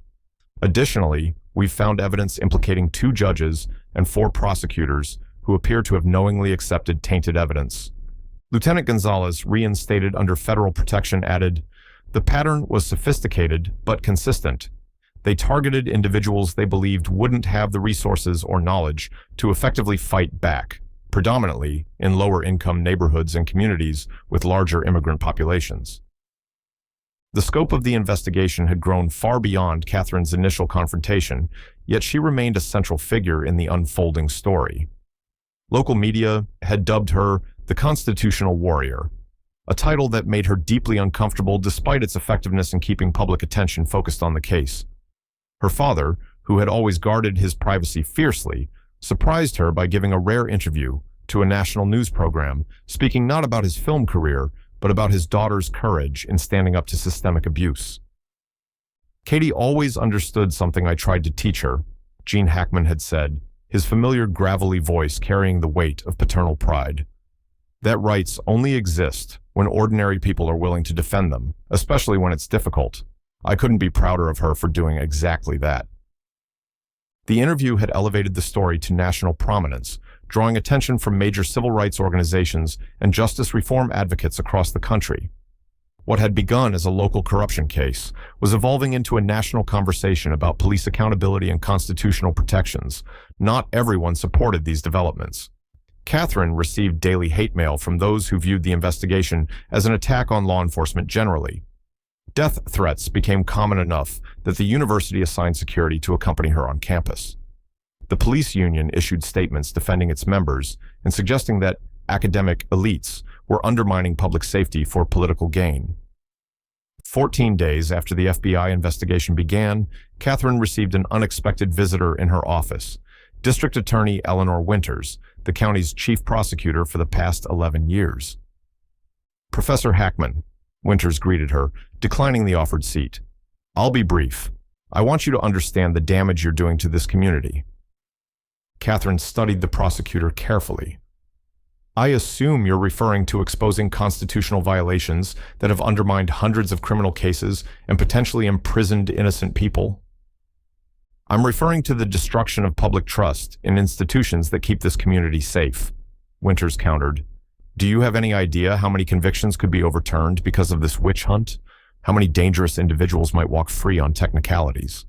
"Additionally, we've found evidence implicating 2 judges and 4 prosecutors who appear to have knowingly accepted tainted evidence." Lieutenant Gonzalez, reinstated under federal protection, added, "The pattern was sophisticated but consistent. They targeted individuals they believed wouldn't have the resources or knowledge to effectively fight back, predominantly in lower-income neighborhoods and communities with larger immigrant populations." The scope of the investigation had grown far beyond Catherine's initial confrontation, yet she remained a central figure in the unfolding story. Local media had dubbed her the Constitutional Warrior, a title that made her deeply uncomfortable despite its effectiveness in keeping public attention focused on the case. Her father, who had always guarded his privacy fiercely, surprised her by giving a rare interview to a national news program, speaking not about his film career, but about his daughter's courage in standing up to systemic abuse. "Katie always understood something I tried to teach her," Gene Hackman had said, his familiar gravelly voice carrying the weight of paternal pride. "That rights only exist when ordinary people are willing to defend them, especially when it's difficult. I couldn't be prouder of her for doing exactly that." The interview had elevated the story to national prominence, drawing attention from major civil rights organizations and justice reform advocates across the country. What had begun as a local corruption case was evolving into a national conversation about police accountability and constitutional protections. Not everyone supported these developments. Catherine received daily hate mail from those who viewed the investigation as an attack on law enforcement generally. Death threats became common enough that the university assigned security to accompany her on campus. The police union issued statements defending its members and suggesting that academic elites were undermining public safety for political gain. 14 days after the FBI investigation began, Catherine received an unexpected visitor in her office, District Attorney Eleanor Winters, the county's chief prosecutor for the past 11 years. "Professor Hackman," Winters greeted her, declining the offered seat. "I'll be brief. I want you to understand the damage you're doing to this community." Catherine studied the prosecutor carefully. "I assume you're referring to exposing constitutional violations that have undermined hundreds of criminal cases and potentially imprisoned innocent people." "I'm referring to the destruction of public trust in institutions that keep this community safe," Winters countered. "Do you have any idea how many convictions could be overturned because of this witch hunt? How many dangerous individuals might walk free on technicalities?"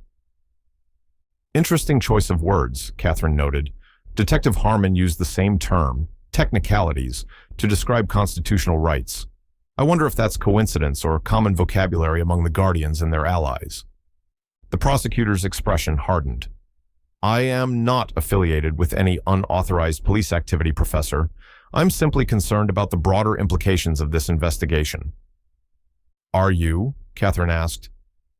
"Interesting choice of words," Catherine noted. Detective Harmon used the same term, technicalities, to describe constitutional rights. I wonder if that's coincidence or common vocabulary among the Guardians and their allies. The prosecutor's expression hardened. "I am not affiliated with any unauthorized police activity, Professor. I'm simply concerned about the broader implications of this investigation." "Are you?" Catherine asked.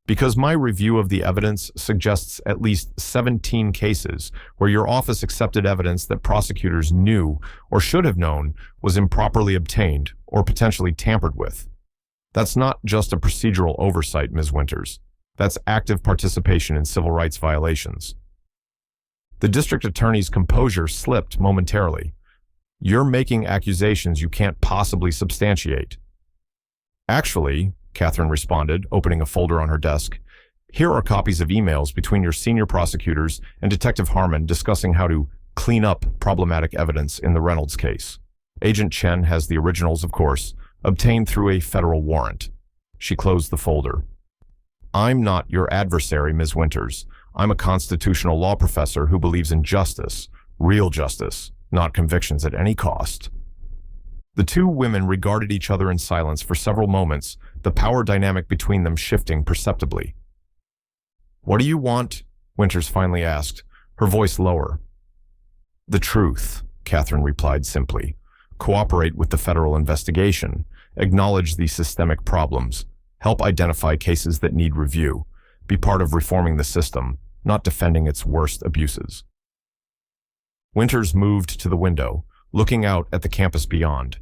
Because my review of the evidence suggests at least 17 cases where your office accepted evidence that prosecutors knew or should have known was improperly obtained or potentially tampered with. That's not just a procedural oversight, Ms. Winters. That's active participation in civil rights violations. The district attorney's composure slipped momentarily. You're making accusations you can't possibly substantiate. Actually, Catherine responded, opening a folder on her desk, here are copies of emails between your senior prosecutors and Detective Harmon discussing how to clean up problematic evidence in the Reynolds case. Agent Chen has the originals, of course, obtained through a federal warrant. She closed the folder. I'm not your adversary, Ms. Winters. I'm a constitutional law professor who believes in justice, real justice, not convictions at any cost. The two women regarded each other in silence for several moments, the power dynamic between them shifting perceptibly. What do you want? Winters finally asked, her voice lower. The truth, Catherine replied simply. Cooperate with the federal investigation, acknowledge the systemic problems, help identify cases that need review, be part of reforming the system, not defending its worst abuses. Winters moved to the window, looking out at the campus beyond.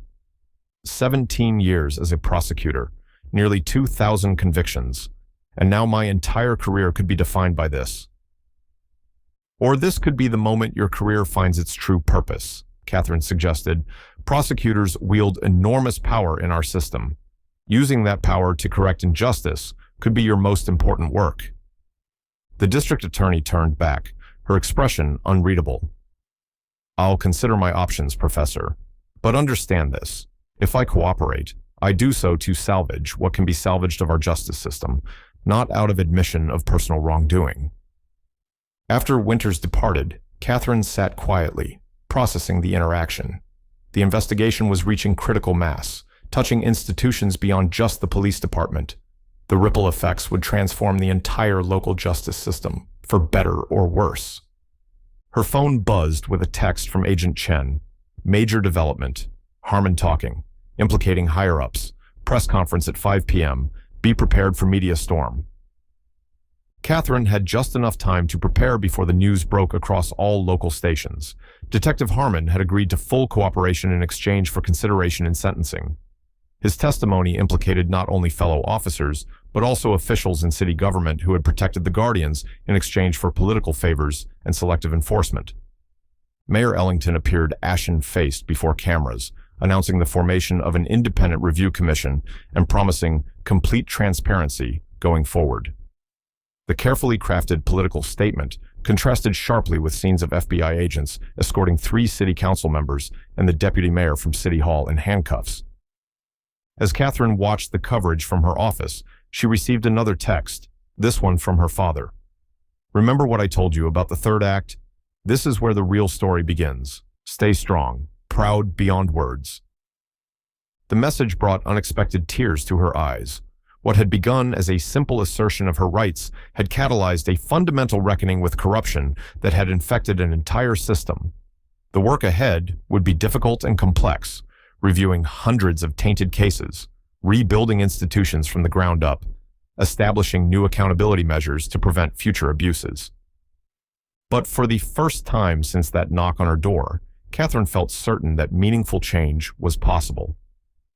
17 years as a prosecutor, nearly 2,000 convictions, and now my entire career could be defined by this. Or this could be the moment your career finds its true purpose, Catherine suggested. Prosecutors wield enormous power in our system. Using that power to correct injustice could be your most important work. The district attorney turned back, her expression unreadable. I'll consider my options, Professor. But understand this. If I cooperate, I do so to salvage what can be salvaged of our justice system, not out of admission of personal wrongdoing. After Winters departed, Catherine sat quietly, processing the interaction. The investigation was reaching critical mass, touching institutions beyond just the police department. The ripple effects would transform the entire local justice system, for better or worse. Her phone buzzed with a text from Agent Chen. Major development. Harmon talking. Implicating higher-ups. Press conference at 5 p.m. Be prepared for media storm. Catherine had just enough time to prepare before the news broke across all local stations. Detective Harmon had agreed to full cooperation in exchange for consideration in sentencing. His testimony implicated not only fellow officers, but also officials in city government who had protected the Guardians in exchange for political favors and selective enforcement. Mayor Ellington appeared ashen-faced before cameras, announcing the formation of an independent review commission and promising complete transparency going forward. The carefully crafted political statement contrasted sharply with scenes of FBI agents escorting 3 city council members and the deputy mayor from City Hall in handcuffs. As Catherine watched the coverage from her office, she received another text, this one from her father. Remember what I told you about the third act? This is where the real story begins. Stay strong, proud beyond words. The message brought unexpected tears to her eyes. What had begun as a simple assertion of her rights had catalyzed a fundamental reckoning with corruption that had infected an entire system. The work ahead would be difficult and complex, reviewing hundreds of tainted cases, rebuilding institutions from the ground up, establishing new accountability measures to prevent future abuses. But for the first time since that knock on her door, Catherine felt certain that meaningful change was possible.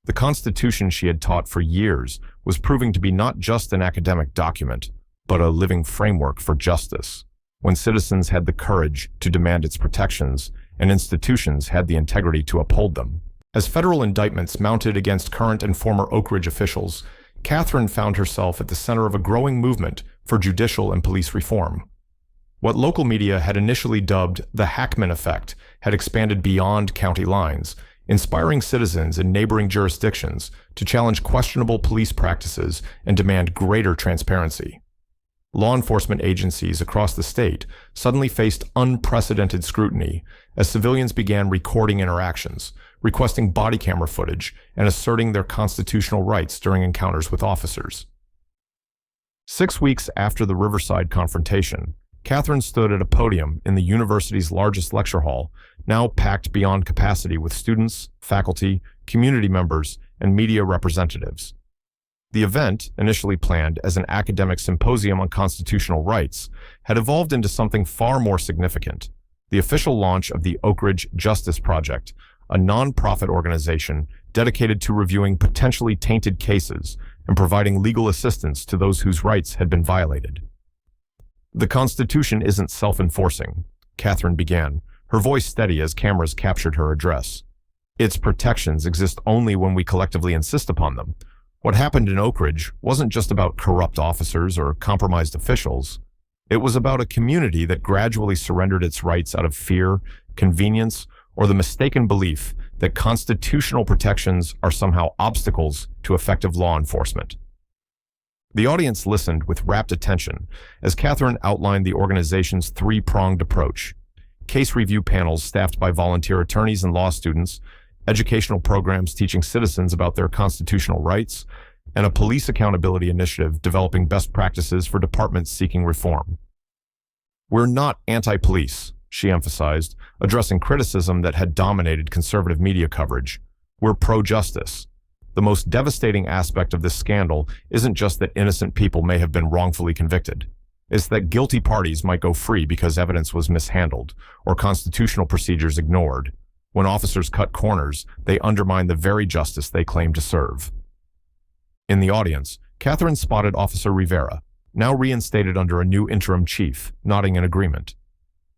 The Constitution she had taught for years was proving to be not just an academic document, but a living framework for justice, when citizens had the courage to demand its protections and institutions had the integrity to uphold them. As federal indictments mounted against current and former Oak Ridge officials, Catherine found herself at the center of a growing movement for judicial and police reform. What local media had initially dubbed the Hackman effect had expanded beyond county lines, inspiring citizens in neighboring jurisdictions to challenge questionable police practices and demand greater transparency. Law enforcement agencies across the state suddenly faced unprecedented scrutiny as civilians began recording interactions, requesting body camera footage, and asserting their constitutional rights during encounters with officers. 6 weeks after the Riverside confrontation, Catherine stood at a podium in the university's largest lecture hall, now packed beyond capacity with students, faculty, community members, and media representatives. The event, initially planned as an academic symposium on constitutional rights, had evolved into something far more significant: the official launch of the Oak Ridge Justice Project, a non-profit organization dedicated to reviewing potentially tainted cases and providing legal assistance to those whose rights had been violated. "The Constitution isn't self-enforcing," Catherine began, her voice steady as cameras captured her address. "Its protections exist only when we collectively insist upon them. What happened in Oak Ridge wasn't just about corrupt officers or compromised officials. It was about a community that gradually surrendered its rights out of fear, convenience, or the mistaken belief that constitutional protections are somehow obstacles to effective law enforcement." The audience listened with rapt attention as Catherine outlined the organization's three-pronged approach: case review panels staffed by volunteer attorneys and law students, educational programs teaching citizens about their constitutional rights, and a police accountability initiative developing best practices for departments seeking reform. "We're not anti-police," she emphasized, addressing criticism that had dominated conservative media coverage. "We're pro-justice. The most devastating aspect of this scandal isn't just that innocent people may have been wrongfully convicted. It's that guilty parties might go free because evidence was mishandled or constitutional procedures ignored. When officers cut corners, they undermine the very justice they claim to serve." In the audience, Catherine spotted Officer Rivera, now reinstated under a new interim chief, nodding in agreement.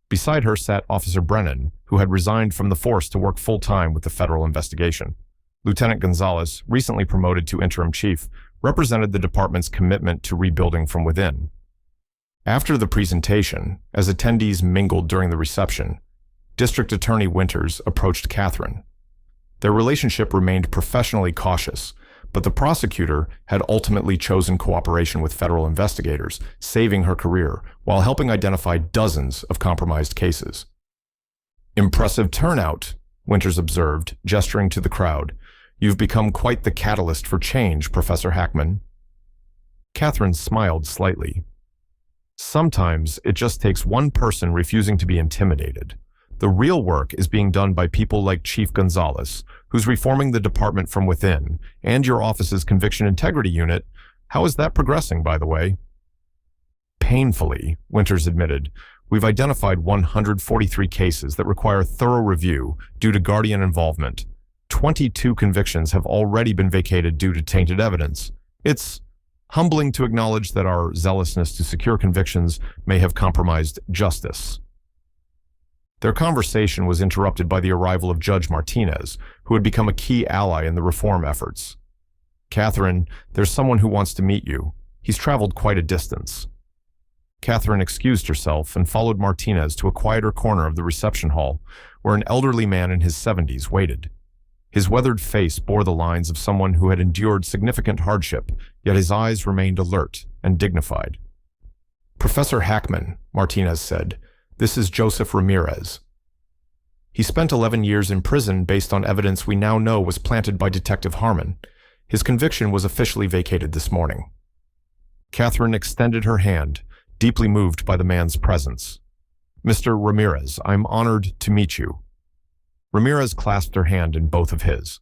Beside her sat Officer Brennan, who had resigned from the force to work full-time with the federal investigation. Lieutenant Gonzalez, recently promoted to interim chief, represented the department's commitment to rebuilding from within. After the presentation, as attendees mingled during the reception, District Attorney Winters approached Catherine. Their relationship remained professionally cautious, but the prosecutor had ultimately chosen cooperation with federal investigators, saving her career while helping identify dozens of compromised cases. "Impressive turnout," Winters observed, gesturing to the crowd. "You've become quite the catalyst for change, Professor Hackman." Catherine smiled slightly. "Sometimes it just takes one person refusing to be intimidated. The real work is being done by people like Chief Gonzalez, who's reforming the department from within, and your office's Conviction Integrity Unit. How is that progressing, by the way?" "Painfully," Winters admitted. "We've identified 143 cases that require thorough review due to guardian involvement. 22 convictions have already been vacated due to tainted evidence. It's humbling to acknowledge that our zealousness to secure convictions may have compromised justice." Their conversation was interrupted by the arrival of Judge Martinez, who had become a key ally in the reform efforts. "Catherine, there's someone who wants to meet you. He's traveled quite a distance." Catherine excused herself and followed Martinez to a quieter corner of the reception hall, where an elderly man in his 70s waited. His weathered face bore the lines of someone who had endured significant hardship, yet his eyes remained alert and dignified. "Professor Hackman," Martinez said, "this is Joseph Ramirez. He spent 11 years in prison based on evidence we now know was planted by Detective Harmon. His conviction was officially vacated this morning." Catherine extended her hand, deeply moved by the man's presence. "Mr. Ramirez, I'm honored to meet you." Ramirez clasped her hand in both of his.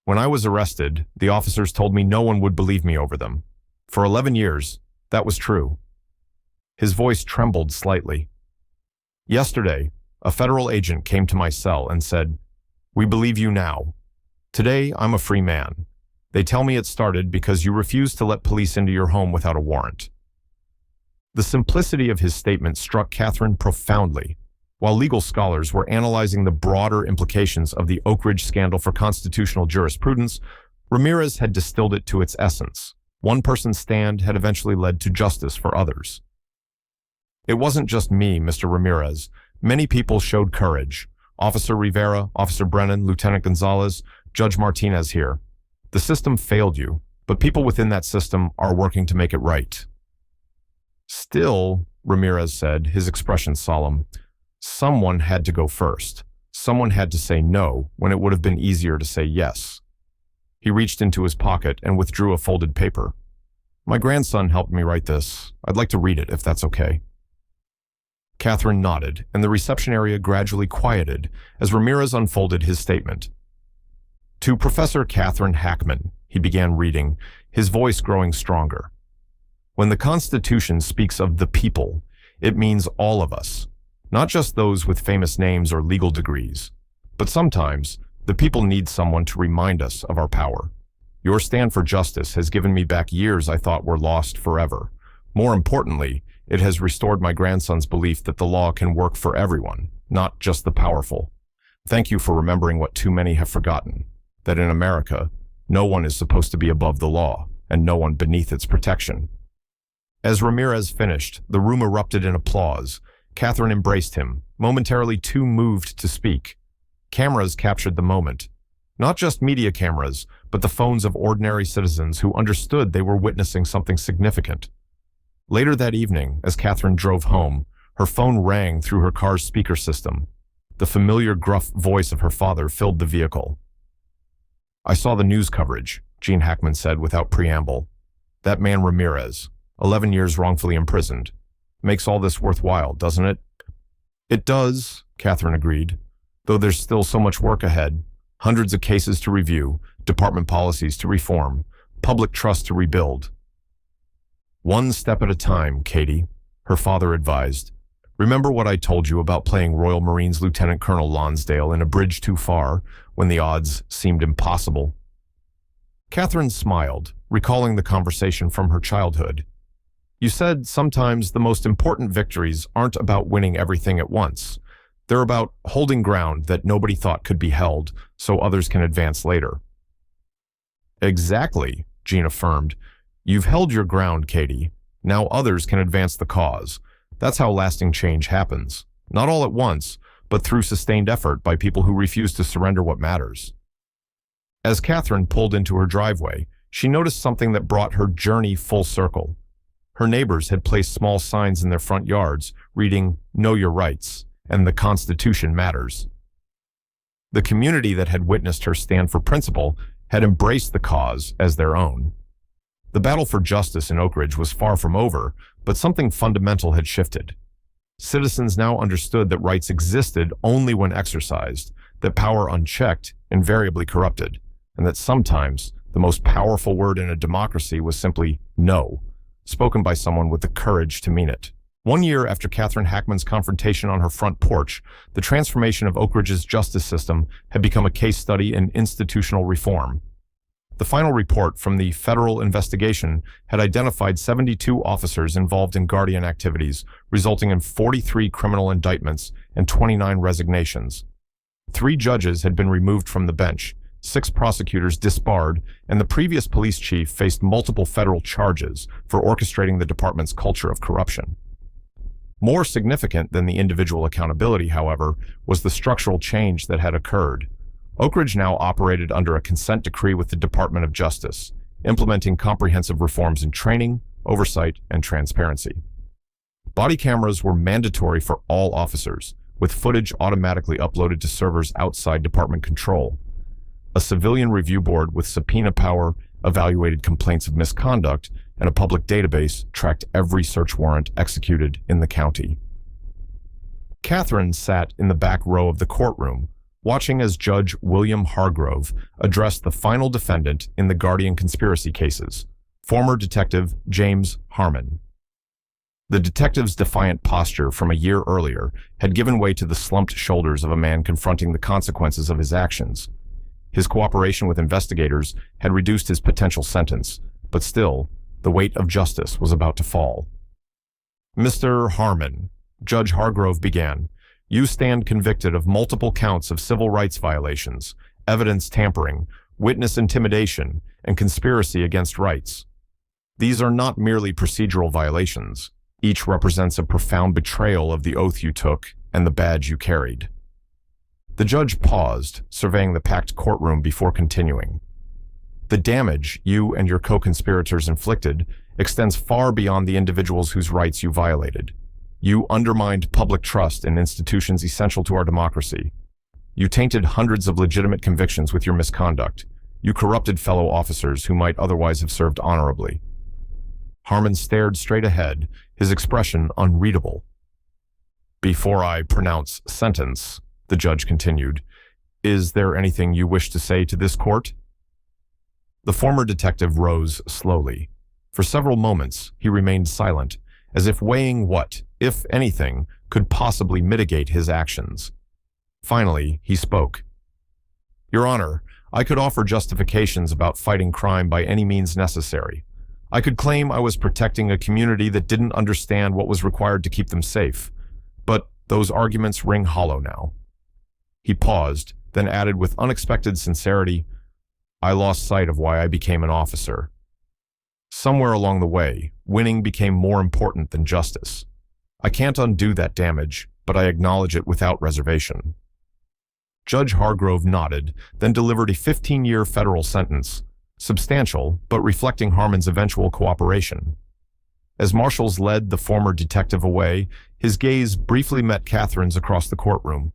"When I was arrested, the officers told me no one would believe me over them. For 11 years, that was true." His voice trembled slightly. "Yesterday, a federal agent came to my cell and said, 'We believe you now.' Today, I'm a free man. They tell me it started because you refused to let police into your home without a warrant." The simplicity of his statement struck Catherine profoundly. While legal scholars were analyzing the broader implications of the Oak Ridge scandal for constitutional jurisprudence, Ramirez had distilled it to its essence. One person's stand had eventually led to justice for others. "It wasn't just me, Mr. Ramirez. Many people showed courage. Officer Rivera, Officer Brennan, Lieutenant Gonzalez, Judge Martinez here. The system failed you, but people within that system are working to make it right." "Still," Ramirez said, his expression solemn, "someone had to go first. Someone had to say no when it would have been easier to say yes." He reached into his pocket and withdrew a folded paper. "My grandson helped me write this. I'd like to read it, if that's okay." Catherine nodded, and the reception area gradually quieted as Ramirez unfolded his statement. "To Professor Catherine Hackman," he began reading, his voice growing stronger. When the Constitution speaks of the people, it means all of us, not just those with famous names or legal degrees. But sometimes, the people need someone to remind us of our power. Your stand for justice has given me back years I thought were lost forever. More importantly, it has restored my grandson's belief that the law can work for everyone, not just the powerful. Thank you for remembering what too many have forgotten, that in America, no one is supposed to be above the law, and no one beneath its protection. As Ramirez finished, the room erupted in applause. Catherine embraced him, momentarily too moved to speak. Cameras captured the moment. Not just media cameras, but the phones of ordinary citizens who understood they were witnessing something significant. Later that evening, as Catherine drove home, her phone rang through her car's speaker system. The familiar gruff voice of her father filled the vehicle. "I saw the news coverage," Gene Hackman said without preamble. "That man Ramirez, 11 years wrongfully imprisoned. Makes all this worthwhile, doesn't it?" "It does," Catherine agreed, "though there's still so much work ahead. Hundreds of cases to review, department policies to reform, public trust to rebuild." "One step at a time, Katie," her father advised. "Remember what I told you about playing Royal Marines Lieutenant Colonel Lonsdale in A Bridge Too Far when the odds seemed impossible?" Catherine smiled, recalling the conversation from her childhood. "You said sometimes the most important victories aren't about winning everything at once. They're about holding ground that nobody thought could be held so others can advance later." "Exactly," Gene affirmed. "You've held your ground, Katie. Now others can advance the cause. That's how lasting change happens. Not all at once, but through sustained effort by people who refuse to surrender what matters." As Catherine pulled into her driveway, she noticed something that brought her journey full circle. Her neighbors had placed small signs in their front yards reading, "Know your rights," and "The Constitution matters." The community that had witnessed her stand for principle had embraced the cause as their own. The battle for justice in Oak Ridge was far from over, but something fundamental had shifted. Citizens now understood that rights existed only when exercised, that power unchecked invariably corrupted, and that sometimes the most powerful word in a democracy was simply no, spoken by someone with the courage to mean it. 1 year after Catherine Hackman's confrontation on her front porch, the transformation of Oak Ridge's justice system had become a case study in institutional reform. The final report from the federal investigation had identified 72 officers involved in Guardian activities, resulting in 43 criminal indictments and 29 resignations. 3 judges had been removed from the bench, 6 prosecutors disbarred, and the previous police chief faced multiple federal charges for orchestrating the department's culture of corruption. More significant than the individual accountability, however, was the structural change that had occurred. Oak Ridge now operated under a consent decree with the Department of Justice, implementing comprehensive reforms in training, oversight, and transparency. Body cameras were mandatory for all officers, with footage automatically uploaded to servers outside department control. A civilian review board with subpoena power evaluated complaints of misconduct, and a public database tracked every search warrant executed in the county. Catherine sat in the back row of the courtroom, watching as Judge William Hargrove addressed the final defendant in the Guardian conspiracy cases, former Detective James Harmon. The detective's defiant posture from a year earlier had given way to the slumped shoulders of a man confronting the consequences of his actions. His cooperation with investigators had reduced his potential sentence, but still, the weight of justice was about to fall. "Mr. Harmon," Judge Hargrove began, "you stand convicted of multiple counts of civil rights violations, evidence tampering, witness intimidation, and conspiracy against rights. These are not merely procedural violations. Each represents a profound betrayal of the oath you took and the badge you carried." The judge paused, surveying the packed courtroom before continuing. "The damage you and your co-conspirators inflicted extends far beyond the individuals whose rights you violated. You undermined public trust in institutions essential to our democracy. You tainted hundreds of legitimate convictions with your misconduct. You corrupted fellow officers who might otherwise have served honorably." Harmon stared straight ahead, his expression unreadable. "Before I pronounce sentence," the judge continued, "is there anything you wish to say to this court?" The former detective rose slowly. For several moments, he remained silent, as if weighing what, if anything, could possibly mitigate his actions. Finally, he spoke. Your Honor, I could offer justifications about fighting crime by any means necessary. I could claim I was protecting a community that didn't understand what was required to keep them safe. But those arguments ring hollow now. He paused, then added with unexpected sincerity, I lost sight of why I became an officer. Somewhere along the way, winning became more important than justice. I can't undo that damage, but I acknowledge it without reservation. Judge Hargrove nodded, then delivered a 15-year federal sentence, substantial, but reflecting Harmon's eventual cooperation. As marshals led the former detective away, his gaze briefly met Catherine's across the courtroom.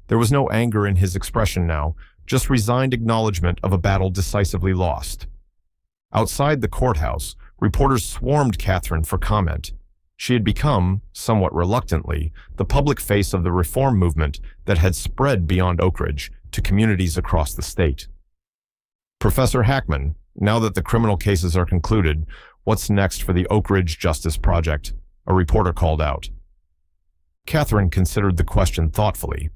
There was no anger in his expression now, just resigned acknowledgement of a battle decisively lost. Outside the courthouse, reporters swarmed Catherine for comment. She had become, somewhat reluctantly, the public face of the reform movement that had spread beyond Oak Ridge to communities across the state. Professor Hackman, now that the criminal cases are concluded, what's next for the Oak Ridge Justice Project? A reporter called out. Catherine considered the question thoughtfully.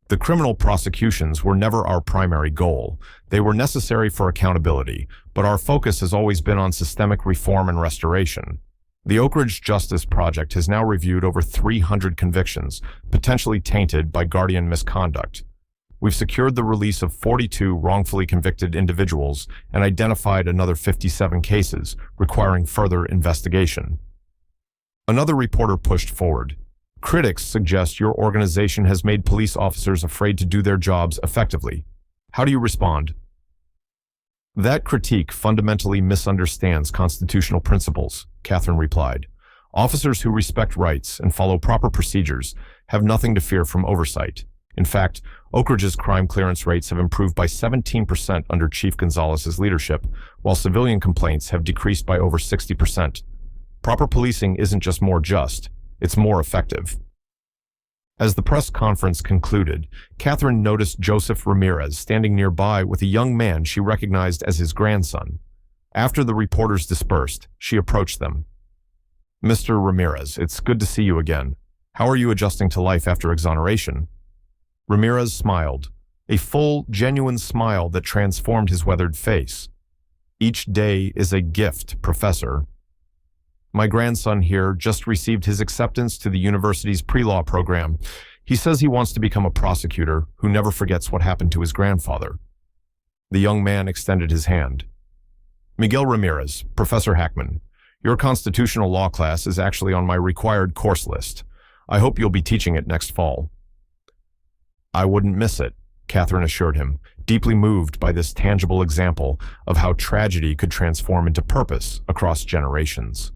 The criminal prosecutions were never our primary goal. They were necessary for accountability, but our focus has always been on systemic reform and restoration. The Oak Ridge Justice Project has now reviewed over 300 convictions, potentially tainted by guardian misconduct. We've secured the release of 42 wrongfully convicted individuals and identified another 57 cases requiring further investigation. Another reporter pushed forward. Critics suggest your organization has made police officers afraid to do their jobs effectively. How do you respond? That critique fundamentally misunderstands constitutional principles, Catherine replied. Officers who respect rights and follow proper procedures have nothing to fear from oversight. In fact, Oak Ridge's crime clearance rates have improved by 17% under Chief Gonzalez's leadership, while civilian complaints have decreased by over 60%. Proper policing isn't just more just, it's more effective. As the press conference concluded, Catherine noticed Joseph Ramirez standing nearby with a young man she recognized as his grandson. After the reporters dispersed, she approached them. Mr. Ramirez, it's good to see you again. How are you adjusting to life after exoneration? Ramirez smiled, a full, genuine smile that transformed his weathered face. Each day is a gift, Professor. My grandson here just received his acceptance to the university's pre-law program. He says he wants to become a prosecutor who never forgets what happened to his grandfather. The young man extended his hand. Miguel Ramirez, Professor Hackman, your constitutional law class is actually on my required course list. I hope you'll be teaching it next fall. I wouldn't miss it, Catherine assured him, deeply moved by this tangible example of how tragedy could transform into purpose across generations.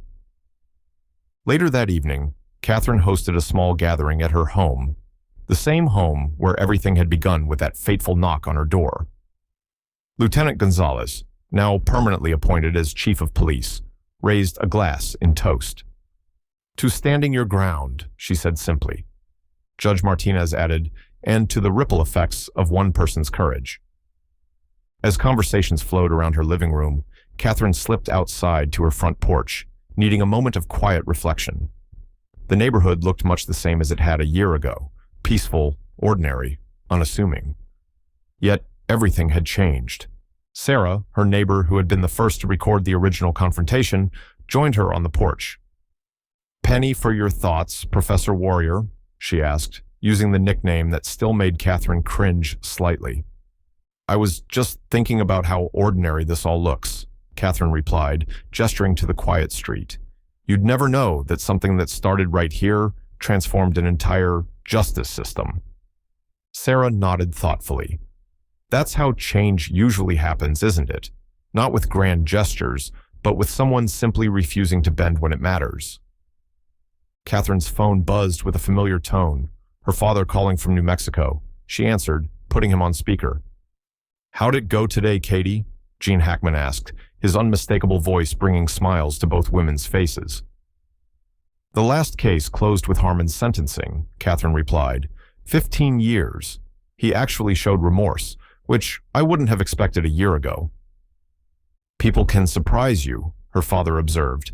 Later that evening, Catherine hosted a small gathering at her home, the same home where everything had begun with that fateful knock on her door. Lieutenant Gonzalez, now permanently appointed as Chief of Police, raised a glass in toast. To standing your ground, she said simply. Judge Martinez added, and to the ripple effects of one person's courage. As conversations flowed around her living room, Catherine slipped outside to her front porch, needing a moment of quiet reflection. The neighborhood looked much the same as it had a year ago, peaceful, ordinary, unassuming. Yet everything had changed. Sarah, her neighbor who had been the first to record the original confrontation, joined her on the porch. Penny for your thoughts, Professor Warrior, she asked, using the nickname that still made Catherine cringe slightly. I was just thinking about how ordinary this all looks, Catherine replied, gesturing to the quiet street. You'd never know that something that started right here transformed an entire justice system. Sarah nodded thoughtfully. That's how change usually happens, isn't it? Not with grand gestures, but with someone simply refusing to bend when it matters. Catherine's phone buzzed with a familiar tone, her father calling from New Mexico. She answered, putting him on speaker. How'd it go today, Katie? Gene Hackman asked, his unmistakable voice bringing smiles to both women's faces. The last case closed with Harmon's sentencing, Catherine replied. 15 years. He actually showed remorse, which I wouldn't have expected a year ago. People can surprise you, her father observed.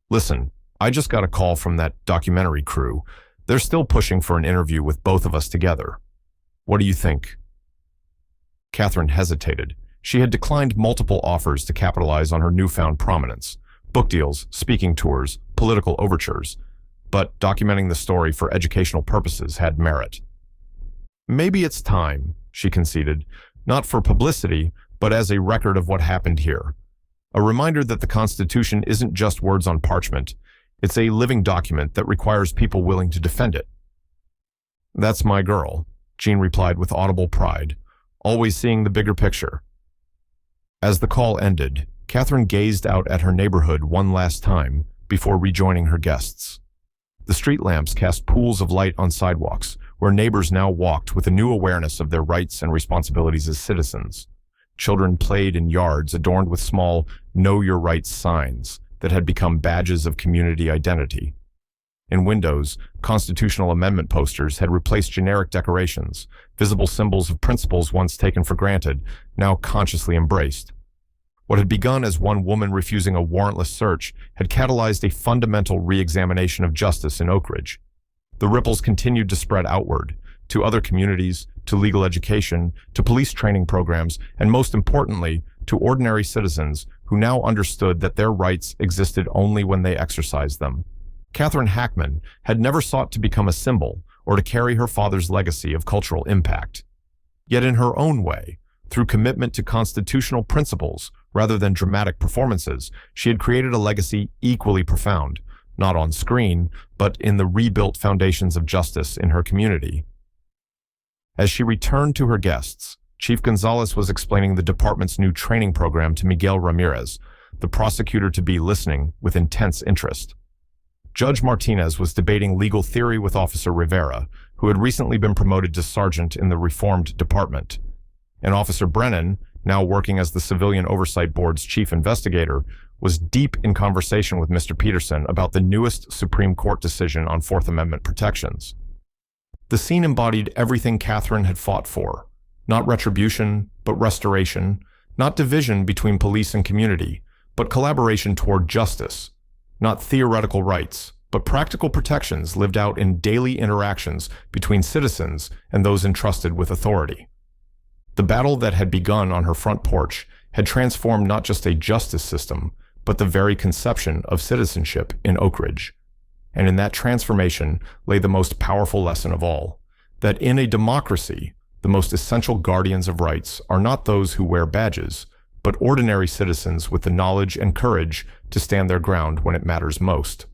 Listen, I just got a call from that documentary crew. They're still pushing for an interview with both of us together. What do you think? Catherine hesitated. She had declined multiple offers to capitalize on her newfound prominence. Book deals, speaking tours, political overtures. But documenting the story for educational purposes had merit. Maybe it's time, she conceded, not for publicity, but as a record of what happened here. A reminder that the Constitution isn't just words on parchment. It's a living document that requires people willing to defend it. That's my girl, Jean replied with audible pride, always seeing the bigger picture. As the call ended, Catherine gazed out at her neighborhood one last time before rejoining her guests. The street lamps cast pools of light on sidewalks, where neighbors now walked with a new awareness of their rights and responsibilities as citizens. Children played in yards adorned with small "Know Your Rights" signs that had become badges of community identity. In windows, constitutional amendment posters had replaced generic decorations, visible symbols of principles once taken for granted, now consciously embraced. What had begun as one woman refusing a warrantless search had catalyzed a fundamental re-examination of justice in Oak Ridge. The ripples continued to spread outward, to other communities, to legal education, to police training programs, and most importantly, to ordinary citizens who now understood that their rights existed only when they exercised them. Catherine Hackman had never sought to become a symbol or to carry her father's legacy of cultural impact. Yet in her own way, through commitment to constitutional principles rather than dramatic performances, she had created a legacy equally profound, not on screen, but in the rebuilt foundations of justice in her community. As she returned to her guests, Chief Gonzalez was explaining the department's new training program to Miguel Ramirez, the prosecutor-to-be listening with intense interest. Judge Martinez was debating legal theory with Officer Rivera, who had recently been promoted to sergeant in the reformed department. And Officer Brennan, now working as the Civilian Oversight Board's chief investigator, was deep in conversation with Mr. Peterson about the newest Supreme Court decision on Fourth Amendment protections. The scene embodied everything Catherine had fought for. Not retribution, but restoration. Not division between police and community, but collaboration toward justice. Not theoretical rights, but practical protections lived out in daily interactions between citizens and those entrusted with authority. The battle that had begun on her front porch had transformed not just a justice system, but the very conception of citizenship in Oak Ridge. And in that transformation lay the most powerful lesson of all, that in a democracy, the most essential guardians of rights are not those who wear badges, but ordinary citizens with the knowledge and courage to stand their ground when it matters most.